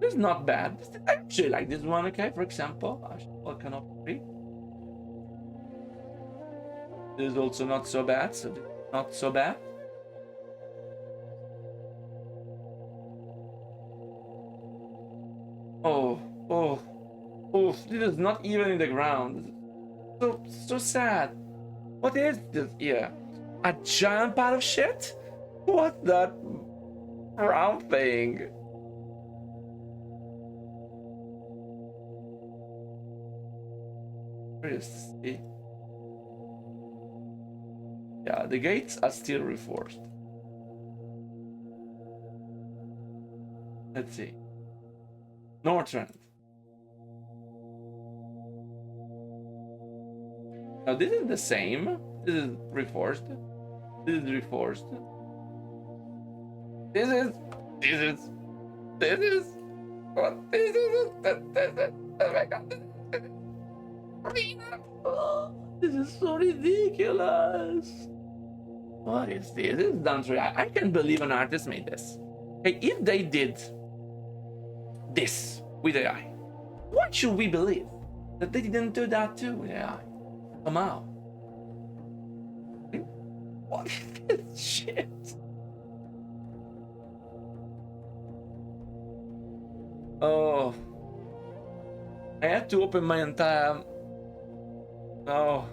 It's not bad. I actually like this one, okay, for example. I cannot agree. This is also not so bad, so not so bad. Oh, this is not even in the ground. So sad. What is this here? A giant pile of shit? What's that round thing? Where is this? Yeah, the gates are still reforged. Let's see. Northrend. Now this is the same. This is reforged. This is reforged. This is what this is. Oh my god. This is so ridiculous. What is this? This is done through AI. I can't believe an artist made this. Hey, if they did this with AI, why should we believe that they didn't do that too with AI? Somehow. What is this shit? Oh. I had to open my entire... Oh.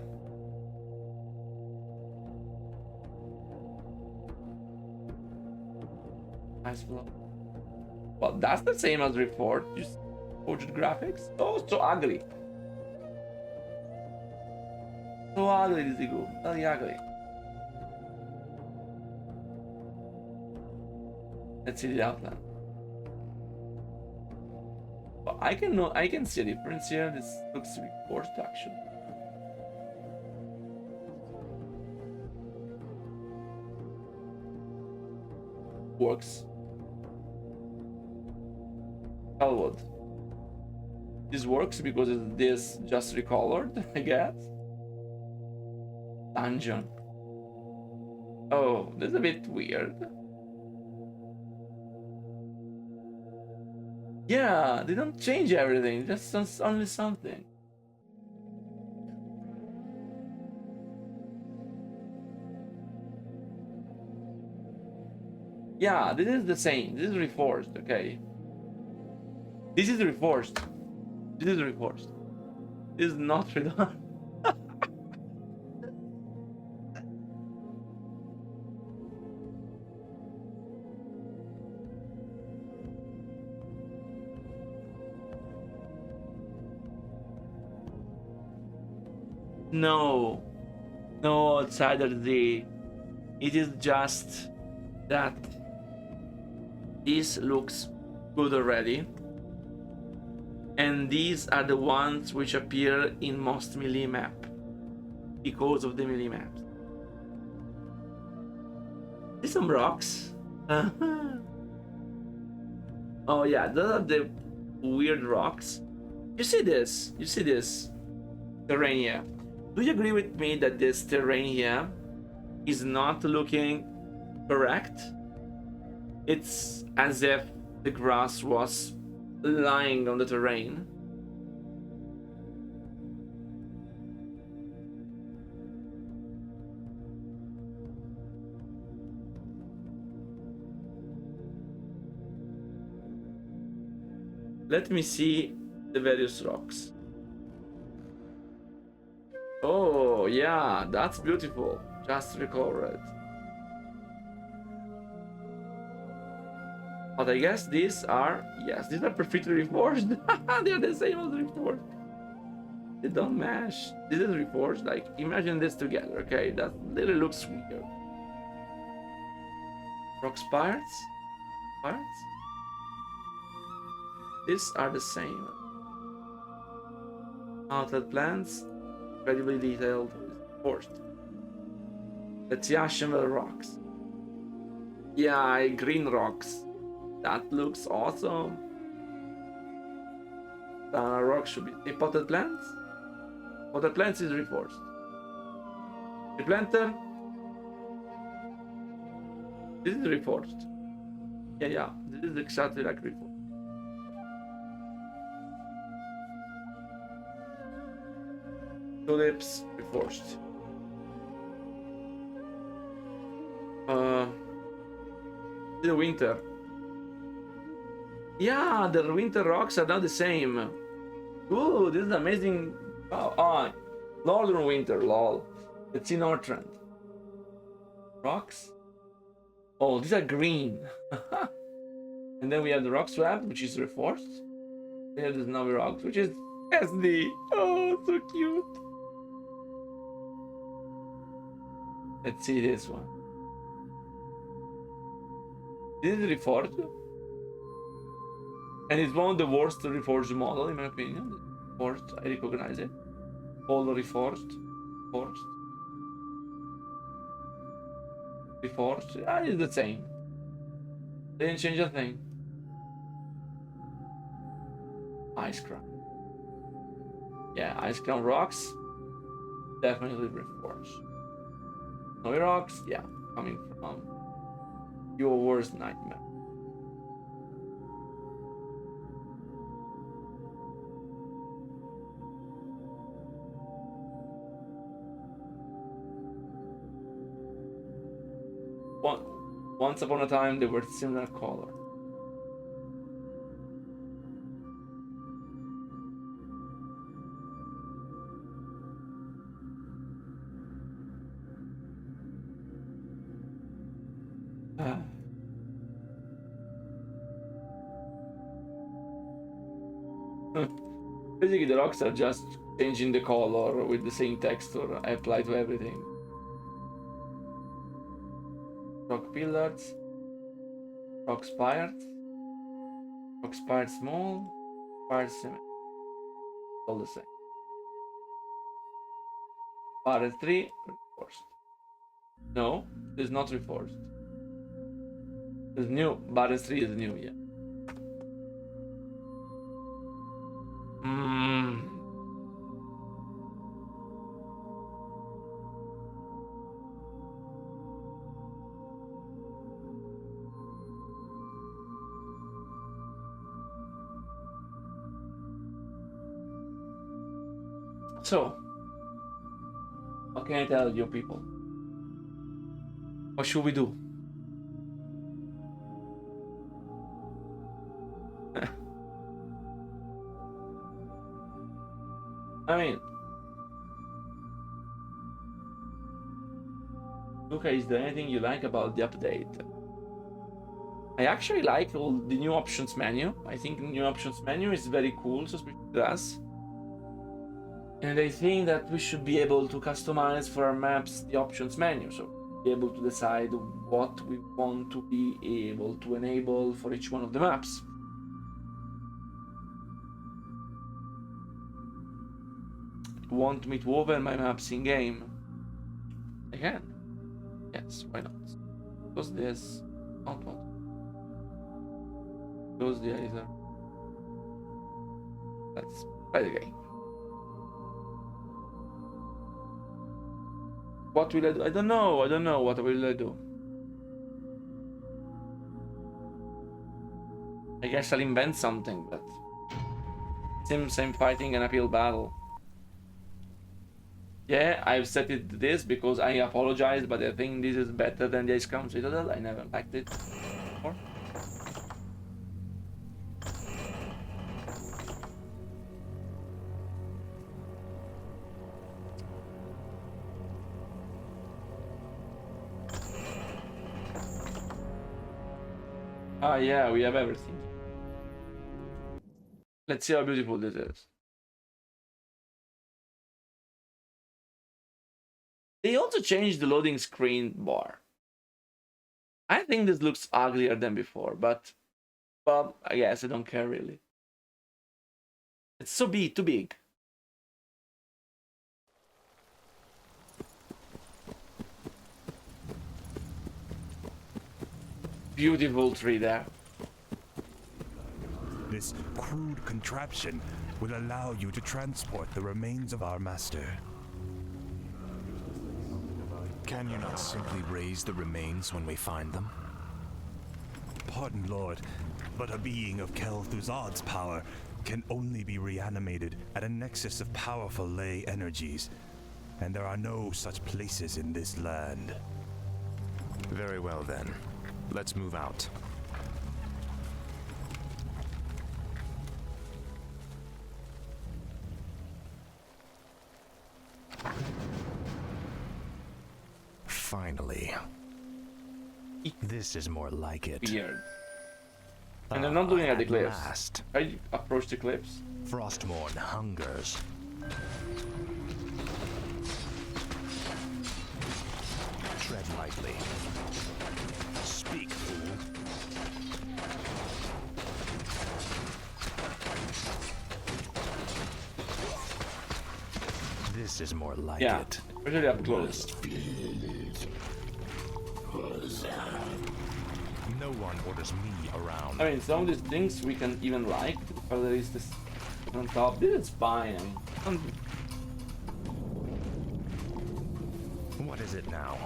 Nice blow. Well, that's the same as Reforged. Just Forged graphics. Oh, so ugly. So ugly, this Igu. Very ugly. Let's see the outline. Well, I can see a difference here. This looks Reforged actually. Works. Elwood. This works because this just recolored, I guess. dungeon. Oh, that's a bit weird. Yeah, they don't change everything, just only something. Yeah, this is the same. This is Reforged, okay? This is Reforged. This is Reforged. This is not redone. No. No, Outsider Z. It is just that this looks good already. And these are the ones which appear in most melee map because of the melee maps. There's some rocks. Oh yeah, those are the weird rocks. You see this? You see this terrain here? Do you agree with me that this terrain here is not looking correct? It's as if the grass was lying on the terrain. Let me see the various rocks. Oh yeah, that's beautiful. Just recovered. But I guess these are, yes, these are perfectly reforged. They're the same as reforged. They don't match. This is reforged. Like, imagine this together, okay? That literally looks weird. Rock spires? Spires? These are the same. Outlet plants, incredibly detailed, forced. The Tiashamel rocks. Yeah, green rocks. That looks awesome. Rocks should be potted plants. Potted plants is reforged. Replanter. This is reforged. Yeah, this is exactly like reforged. Tulips reforged. The winter. Yeah, the winter rocks are not the same. Ooh, this is amazing. Oh, northern winter, lol. Let's see Northrend. Rocks. Oh, these are green. And then we have the rock swap, which is reforged. Then have the snowy rocks, which is SD. Oh, so cute. Let's see this one. This is reforged. And it's one of the worst reforged model, in my opinion. Reforged, I recognize it. All reforged. Forged. Reforged. Ah, it's the same. They didn't change a thing. Ice crown. Yeah, ice crown rocks. Definitely reforged. Snowy rocks, yeah, coming from your worst nightmare. Once upon a time, they were similar color. Basically, the rocks are just changing the color with the same texture applied to everything. Rock pillars, rock spires small, spires cement. All the same. Barrel 3, reforged. No, it's not reforged. It's new. Barrel 3 is new, yeah. So, what can I tell you people? What should we do? I mean, Luca, is there anything you like about the update? I actually like all the new options menu. I think the new options menu is very cool, so especially to us. And I think that we should be able to customize for our maps the options menu, so be able to decide what we want to be able to enable for each one of the maps. Want me to open my maps in game? I can. Yes, why not? Close this. Not want. Close the either. Let's play the game. What will I do? I don't know. I don't know. What will I do? I guess I'll invent something, but seems I'm fighting an uphill battle. Yeah, I've set it this because I apologize, but I think this is better than the Ice Crown Citadel. I never liked it before. Ah, yeah, we have everything. Let's see how beautiful this is. They also changed the loading screen bar. I think this looks uglier than before, but well, I guess I don't care really. It's so big, too big. Beautiful tree there. This crude contraption will allow you to transport the remains of our master. Can you not simply raise the remains when we find them? Pardon, Lord, but a being of Kel'Thuzad's power can only be reanimated at a nexus of powerful ley energies, and there are no such places in this land. Very well then. Let's move out. Finally. This is more like it. Weird. And I'm not looking at the cliffs. Last. I approach the cliffs. Frostmourne hungers. Tread lightly. Speak, fool. This is more like it. Especially up close. No one orders me around. I mean, some of these things we can even like. But there is this on top. This is fine. I mean, what is it now?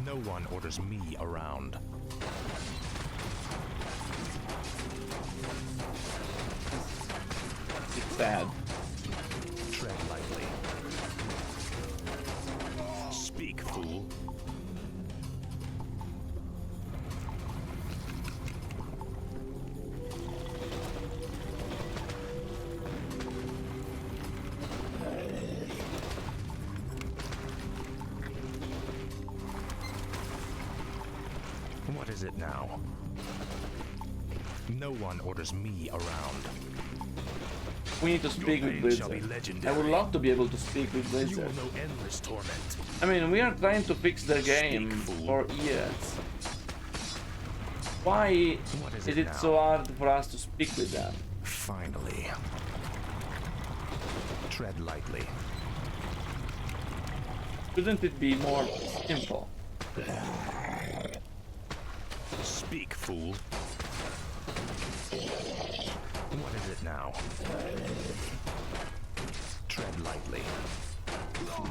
No one orders me around. it's sad. Tread lightly. Speak, fool. What is it now? No one orders me around. We need to speak with Blizzard. I would love to be able to speak with You will Blizzard. know endless torment. I mean, we are trying to fix their game for years. Why What is it so hard for us to speak with them? Finally. Tread lightly. Shouldn't it be more simple? Speak, fool. What is it now? Tread lightly.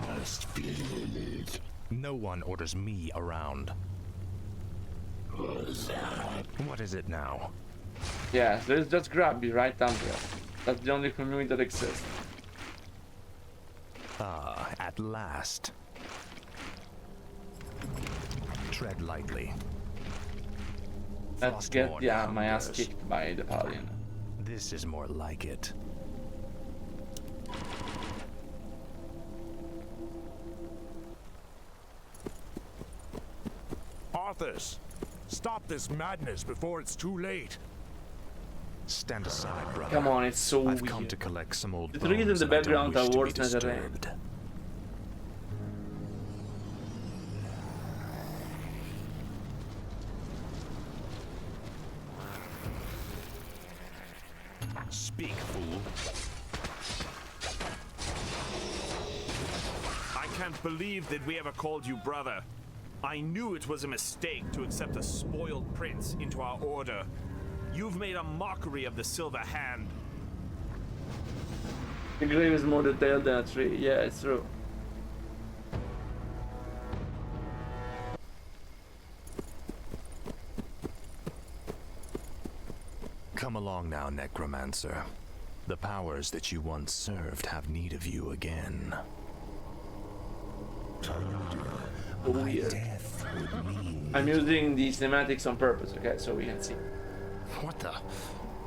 Must feel it. No one orders me around. What is it now? Yes, let's just grab you right down here. That's the only community that exists. Ah, at last. Tread lightly. Let's get, Frostborn yeah, my ass hungers. kicked by the paladin. This is more like it. Arthas, stop this madness before it's too late. Stand aside, brother. Come on, it's so I've weird. come to collect some old The trees in bones the and I don't background wish are to be worse than the rain. disturbed. Speak, fool. I can't believe that we ever called you brother. I knew it was a mistake to accept a spoiled prince into our order. You've made a mockery of the Silver Hand. The grave is more detailed than a tree. Yeah, it's true. Come along now, Necromancer. The powers that you once served have need of you again. Weird. I'm using the cinematics on purpose, okay, so we can see. What the?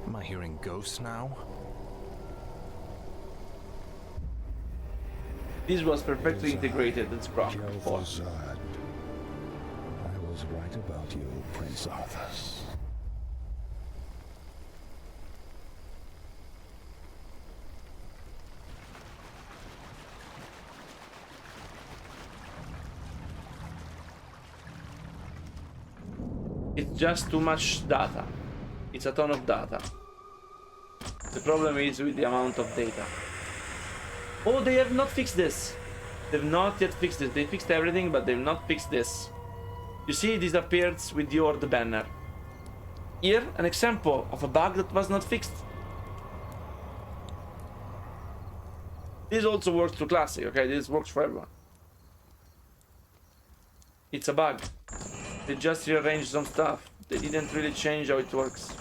Am I hearing ghosts now? This was perfectly integrated in Scrum. I was right about you, Prince Arthas. It's just too much data. It's a ton of data. The problem is with the amount of data. Oh, they have not fixed this. They've not yet fixed it. They fixed everything, but they've not fixed this. You see, it disappears with the Horde banner. Here, an example of a bug that was not fixed. This also works to Classic, okay? This works for everyone. It's a bug. They just rearranged some stuff. They didn't really change how it works.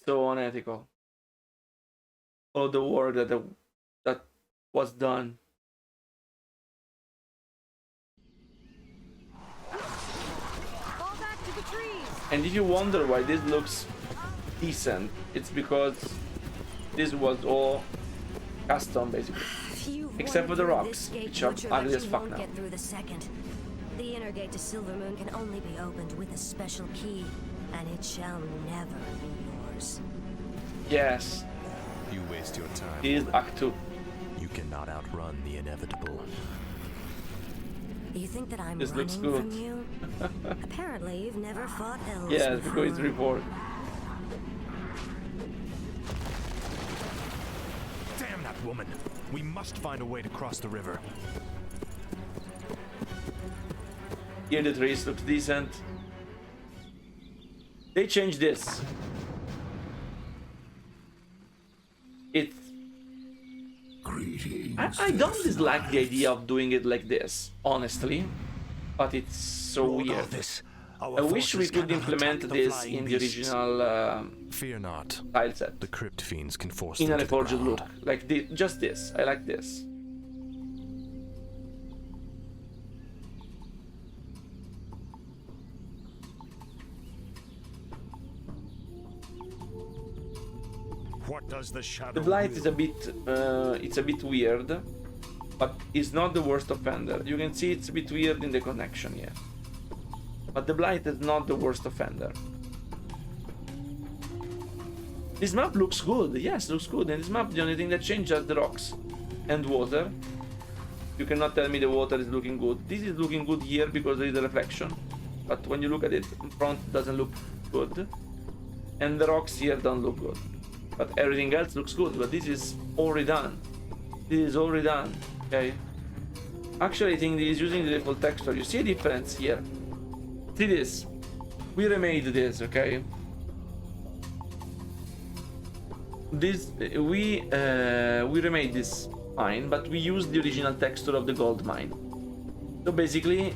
So unethical. All the work that was done. Fall back to the trees. And if you wonder why this looks decent, it's because this was all custom basically. Except for the rocks, which are ugly as fuck now. Get through the second. The inner gate to Silvermoon can only be opened with a special key, and it shall never be yours. Yes, You waste your time. it is Act 2. You cannot outrun the inevitable. You think that I'm This running looks good. from you? Apparently, you've never fought elves Yes, before. because it's report. Damn that woman! We must find a way to cross the river. Here the trees looks decent. They changed this. It. I don't dislike the idea of doing it like this, honestly, but it's so weird. I wish we could implement this in the original Fear not. tile set. The crypt fiends can force In a them to the Reforged ground. look. Like just this. I like this. What does the shadow The blight will? is a bit it's a bit weird, but it's not the worst offender. You can see it's a bit weird in the connection here. But the blight is not the worst offender. This map looks good. Yes, looks good. And this map, the only thing that changed are the rocks and water. You cannot tell me the water is looking good. This is looking good here because there is a reflection. But when you look at it in front, it doesn't look good. And the rocks here don't look good. But everything else looks good. But this is already done. This is already done. Okay. Actually, I think this is using the default texture. You see a difference here. See this. We remade this, okay? this we remade this mine, but we used the original texture of the gold mine. So basically,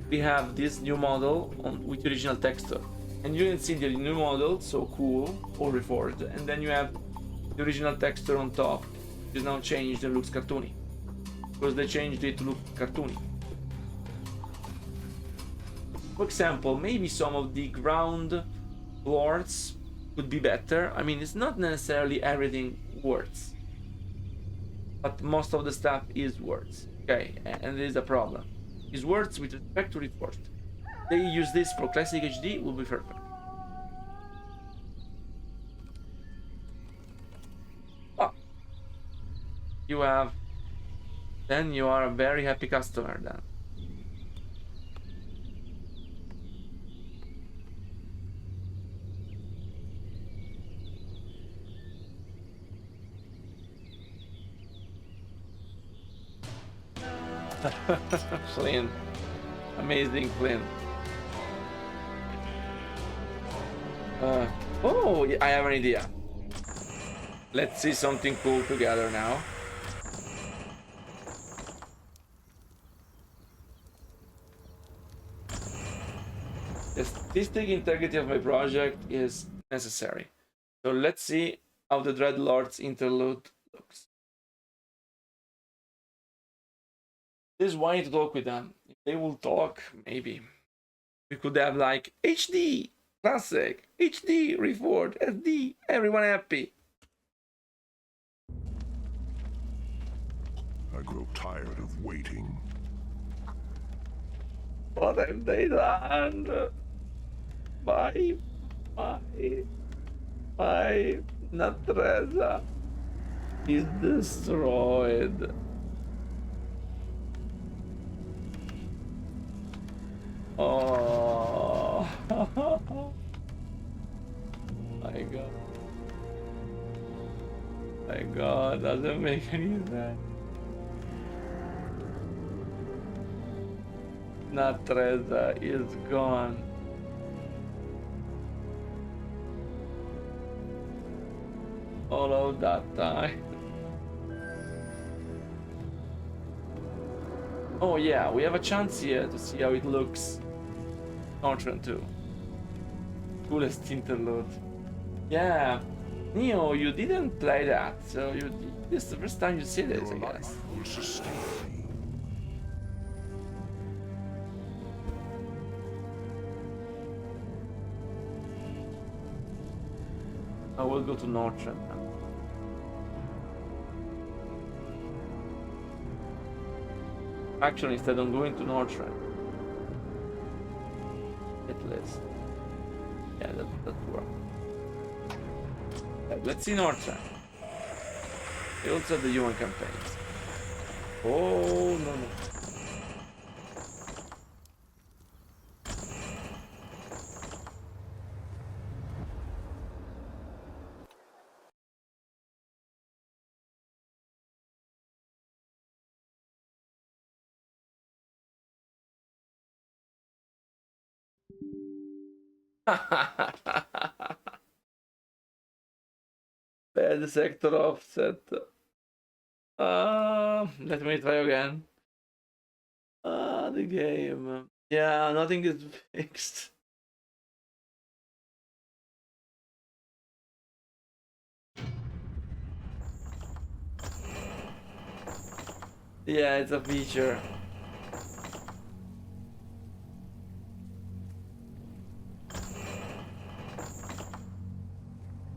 we have this new model with the original texture, and you can see the new model, so cool, or reforged, and then you have the original texture on top, which is now changed and looks cartoony, because they changed it to look cartoony. For example, maybe some of the ground words could be better. I mean, it's not necessarily everything words, but most of the stuff is words. Okay, and there is a problem. Is words with respect to Reforged. They use this for classic HD, will be perfect. Oh, you have. Then you are a very happy customer then. Flynn. Amazing Flynn. Oh, I have an idea. Let's see something cool together now. The statistic integrity of my project is necessary. So let's see how the Dreadlord's interlude looks. This is why I need to talk with them. If they will talk, maybe. We could have like HD, classic, HD, Reforged, SD, everyone happy. I grow tired of waiting. What have they done? My Natreza is destroyed. Oh my god. My god, doesn't make any sense. Natreza is gone. All of that time. Oh yeah, we have a chance here to see how it looks. Northern too. Coolest interlude. Yeah, Neo, you didn't play that, so this is the first time you see this, I guess. Will sustain me. I will go to Northern now. Actually, instead of going to Northern, at least. Yeah, that works. Right, let's see Northern. They also have the UN campaigns. Oh, no. Bad sector offset. Let me try again. The game. Yeah, nothing is fixed. Yeah, it's a feature.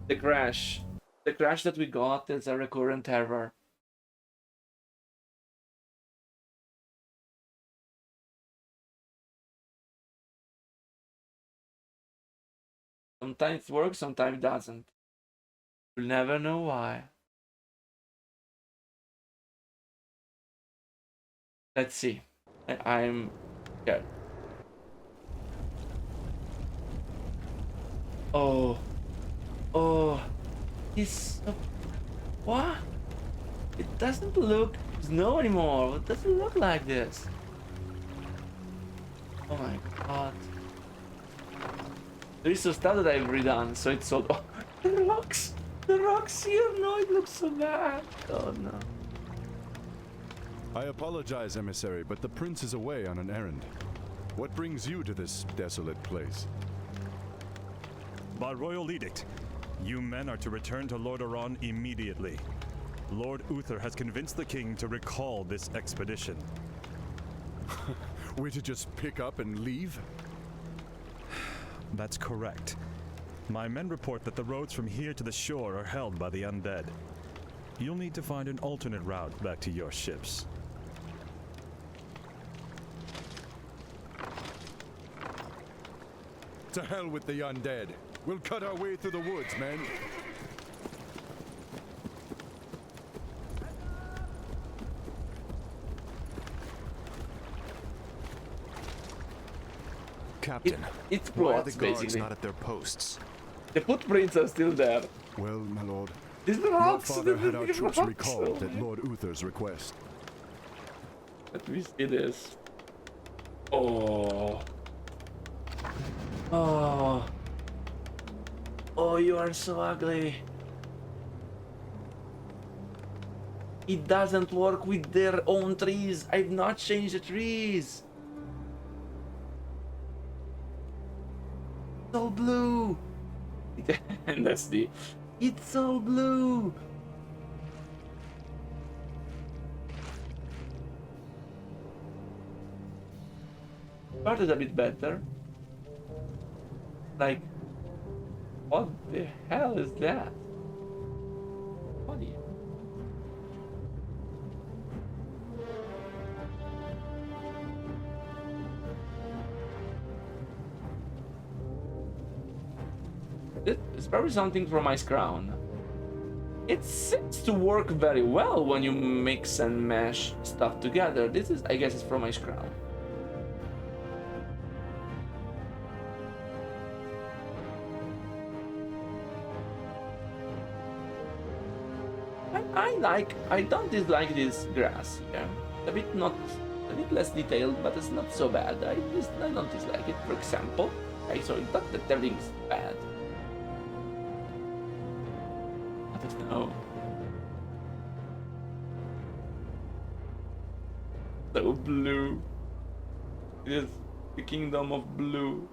The crash. The crash that we got is a recurrent error. Sometimes it works, sometimes it doesn't. You'll never know why. Let's see. I'm scared. Oh. It's what? It doesn't look snow anymore. It doesn't look like this. Oh my god. There is some stuff that I've redone, so it's so it looks The rocks here? No, it looks so bad. Oh no. I apologize, emissary, but the prince is away on an errand. What brings you to this desolate place? By royal edict, you men are to return to Lordaeron immediately. Lord Uther has convinced the king to recall this expedition. We're to just pick up and leave? That's correct. My men report that the roads from here to the shore are held by the undead. You'll need to find an alternate route back to your ships. To hell with the undead. We'll cut our way through the woods, men. Captain, It's why are the plots, guards basically. not at their posts? The footprints are still there. Well, my lord, These your rocks. father the had our big troops rocks. recalled at Lord Uther's request. Let me see this. Oh. Oh. Oh, you are so ugly. It doesn't work with their own trees. I've not changed the trees. It's all blue. And that's the. It's all blue. Part is a bit better. Like, what the hell is that? What do you? It's probably something from Ice Crown. It seems to work very well when you mix and mash stuff together. This is, I guess, it's from Ice Crown. I don't dislike this grass here. A bit less detailed, but it's not so bad. I don't dislike it. For example, okay, so it's not that everything's bad. I don't know. So blue. It is the kingdom of blue.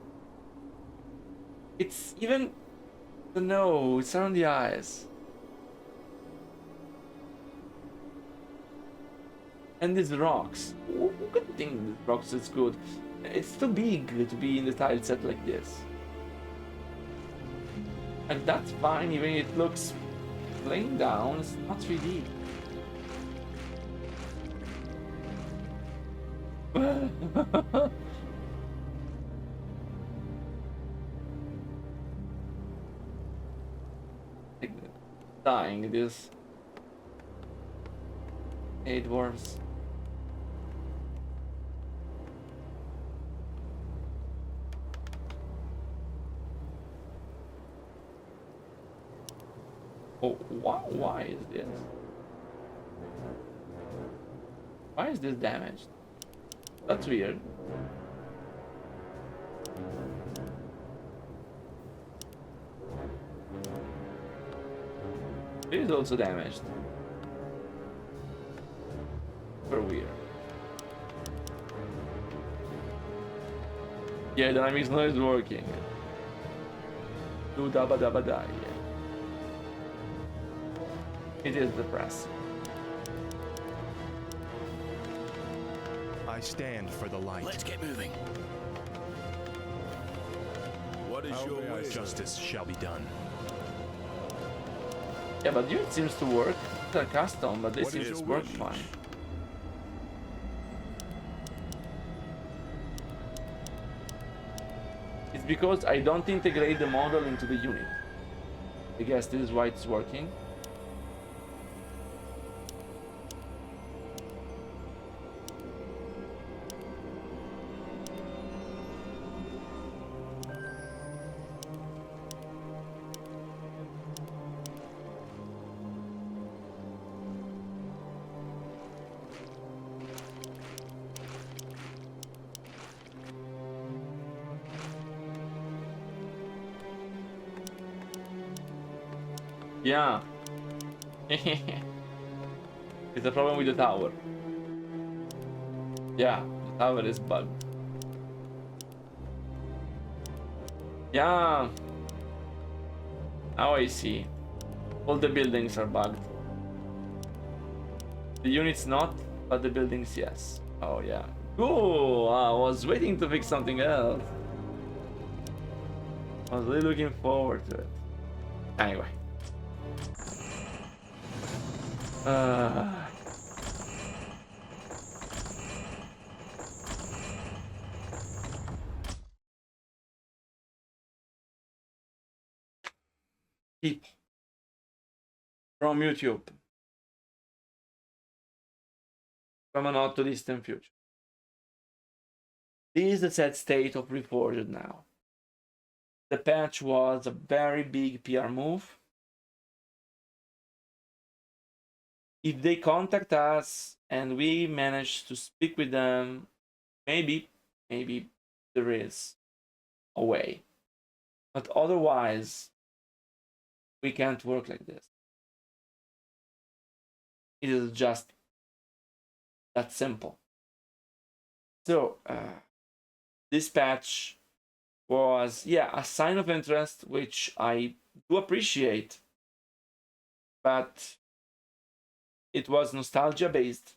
It's even the nose, it's around the eyes. And these rocks. Who could think these rocks is good? It's too big to be in the tile set like this. And that's fine, even if it looks laying down, it's not 3D. Like, dying this. 8 dwarves. Oh, why is this? Why is this damaged? That's weird. It is also damaged. Super weird. Yeah, dynamics now is working. Do dabba dabba da, yeah. It is depressing. I stand for the light. Let's get moving. What is your way? Justice shall be done. Yeah, but it seems to work. They're custom, but they What seem is to work wish? fine. It's because I don't integrate the model into the unit. I guess this is why it's working. Yeah. It's a problem with the tower. Yeah, the tower is bugged. Yeah. Now I see. All the buildings are bugged. The units not, but the buildings yes. Oh yeah. Cool! I was waiting to fix something else. I was really looking forward to it. Anyway. People from YouTube, from a not too distant future. This is the sad state of Reforged now. The patch was a very big PR move. If they contact us and we manage to speak with them, maybe there is a way. But otherwise, we can't work like this. It is just that simple. So, this patch was, yeah, a sign of interest, which I do appreciate, but it was nostalgia based.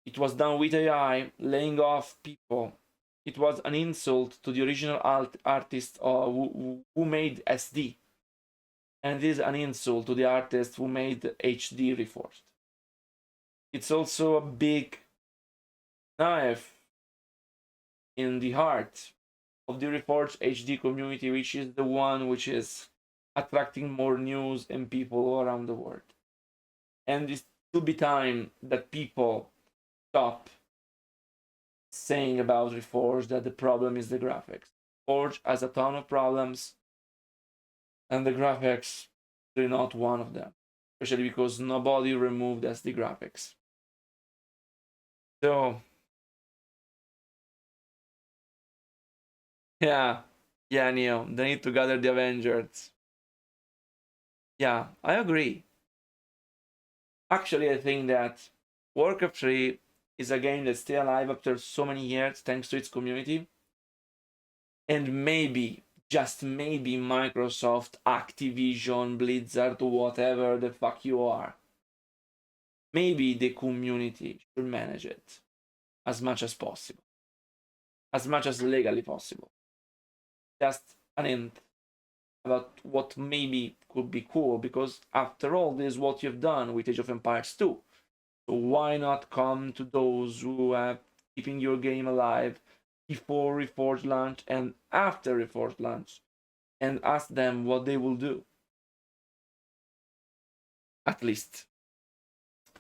It was done with AI, laying off people. It was an insult to the original artist who made SD. And it is an insult to the artist who made HD Reforged. It's also a big knife in the heart of the Reforged HD community, which is the one which is attracting more news and people all around the world. And it will be time that people stop saying about Reforged that the problem is the graphics. Reforged has a ton of problems, and the graphics are not one of them, especially because nobody removed SD graphics. So, yeah, Neo, they need to gather the Avengers. Yeah, I agree. Actually, I think that Warcraft 3 is a game that's still alive after so many years thanks to its community. And maybe, just maybe, Microsoft, Activision, Blizzard, whatever the fuck you are, maybe the community should manage it as much as possible, as much as legally possible. Just an hint about what maybe could be cool, because after all, this is what you've done with Age of Empires 2. So why not come to those who are keeping your game alive before Reforged launch and after Reforged launch and ask them what they will do? At least.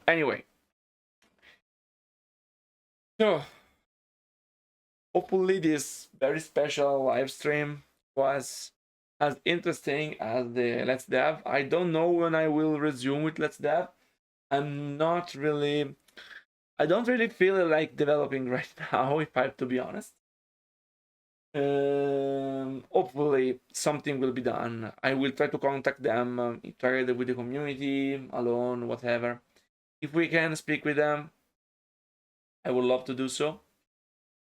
Anyway. So, hopefully this very special live stream was as interesting as the Let's Dev. I don't know when I will resume with Let's Dev. I don't really feel like developing right now, if I have to be honest. Hopefully something will be done. I will try to contact them, try with the community, alone, whatever. If we can speak with them, I would love to do so.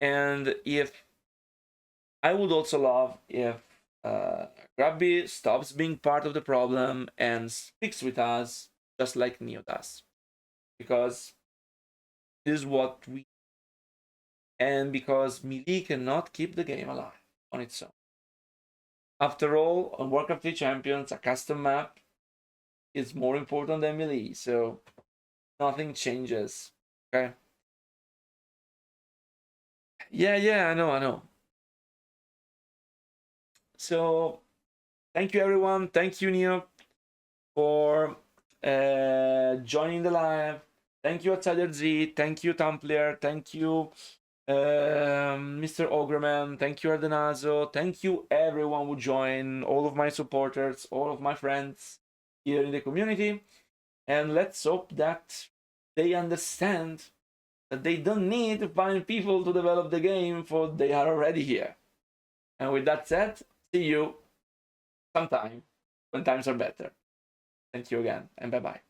And I would also love if Grabby stops being part of the problem and speaks with us just like Neo does. Because this is what we... And because Melee cannot keep the game alive on its own. After all, on Warcraft 3 Champions, a custom map is more important than Melee, so nothing changes. Okay? Yeah, I know. So, thank you everyone. Thank you, Neo, for joining the live. Thank you, Outsider Z. Thank you, Templier. Thank you, Mr. Ogreman. Thank you, Ardenazo. Thank you, everyone who joined, all of my supporters, all of my friends here in the community. And let's hope that they understand that they don't need to find people to develop the game, for they are already here. And with that said, see you sometime when times are better. Thank you again, and bye-bye.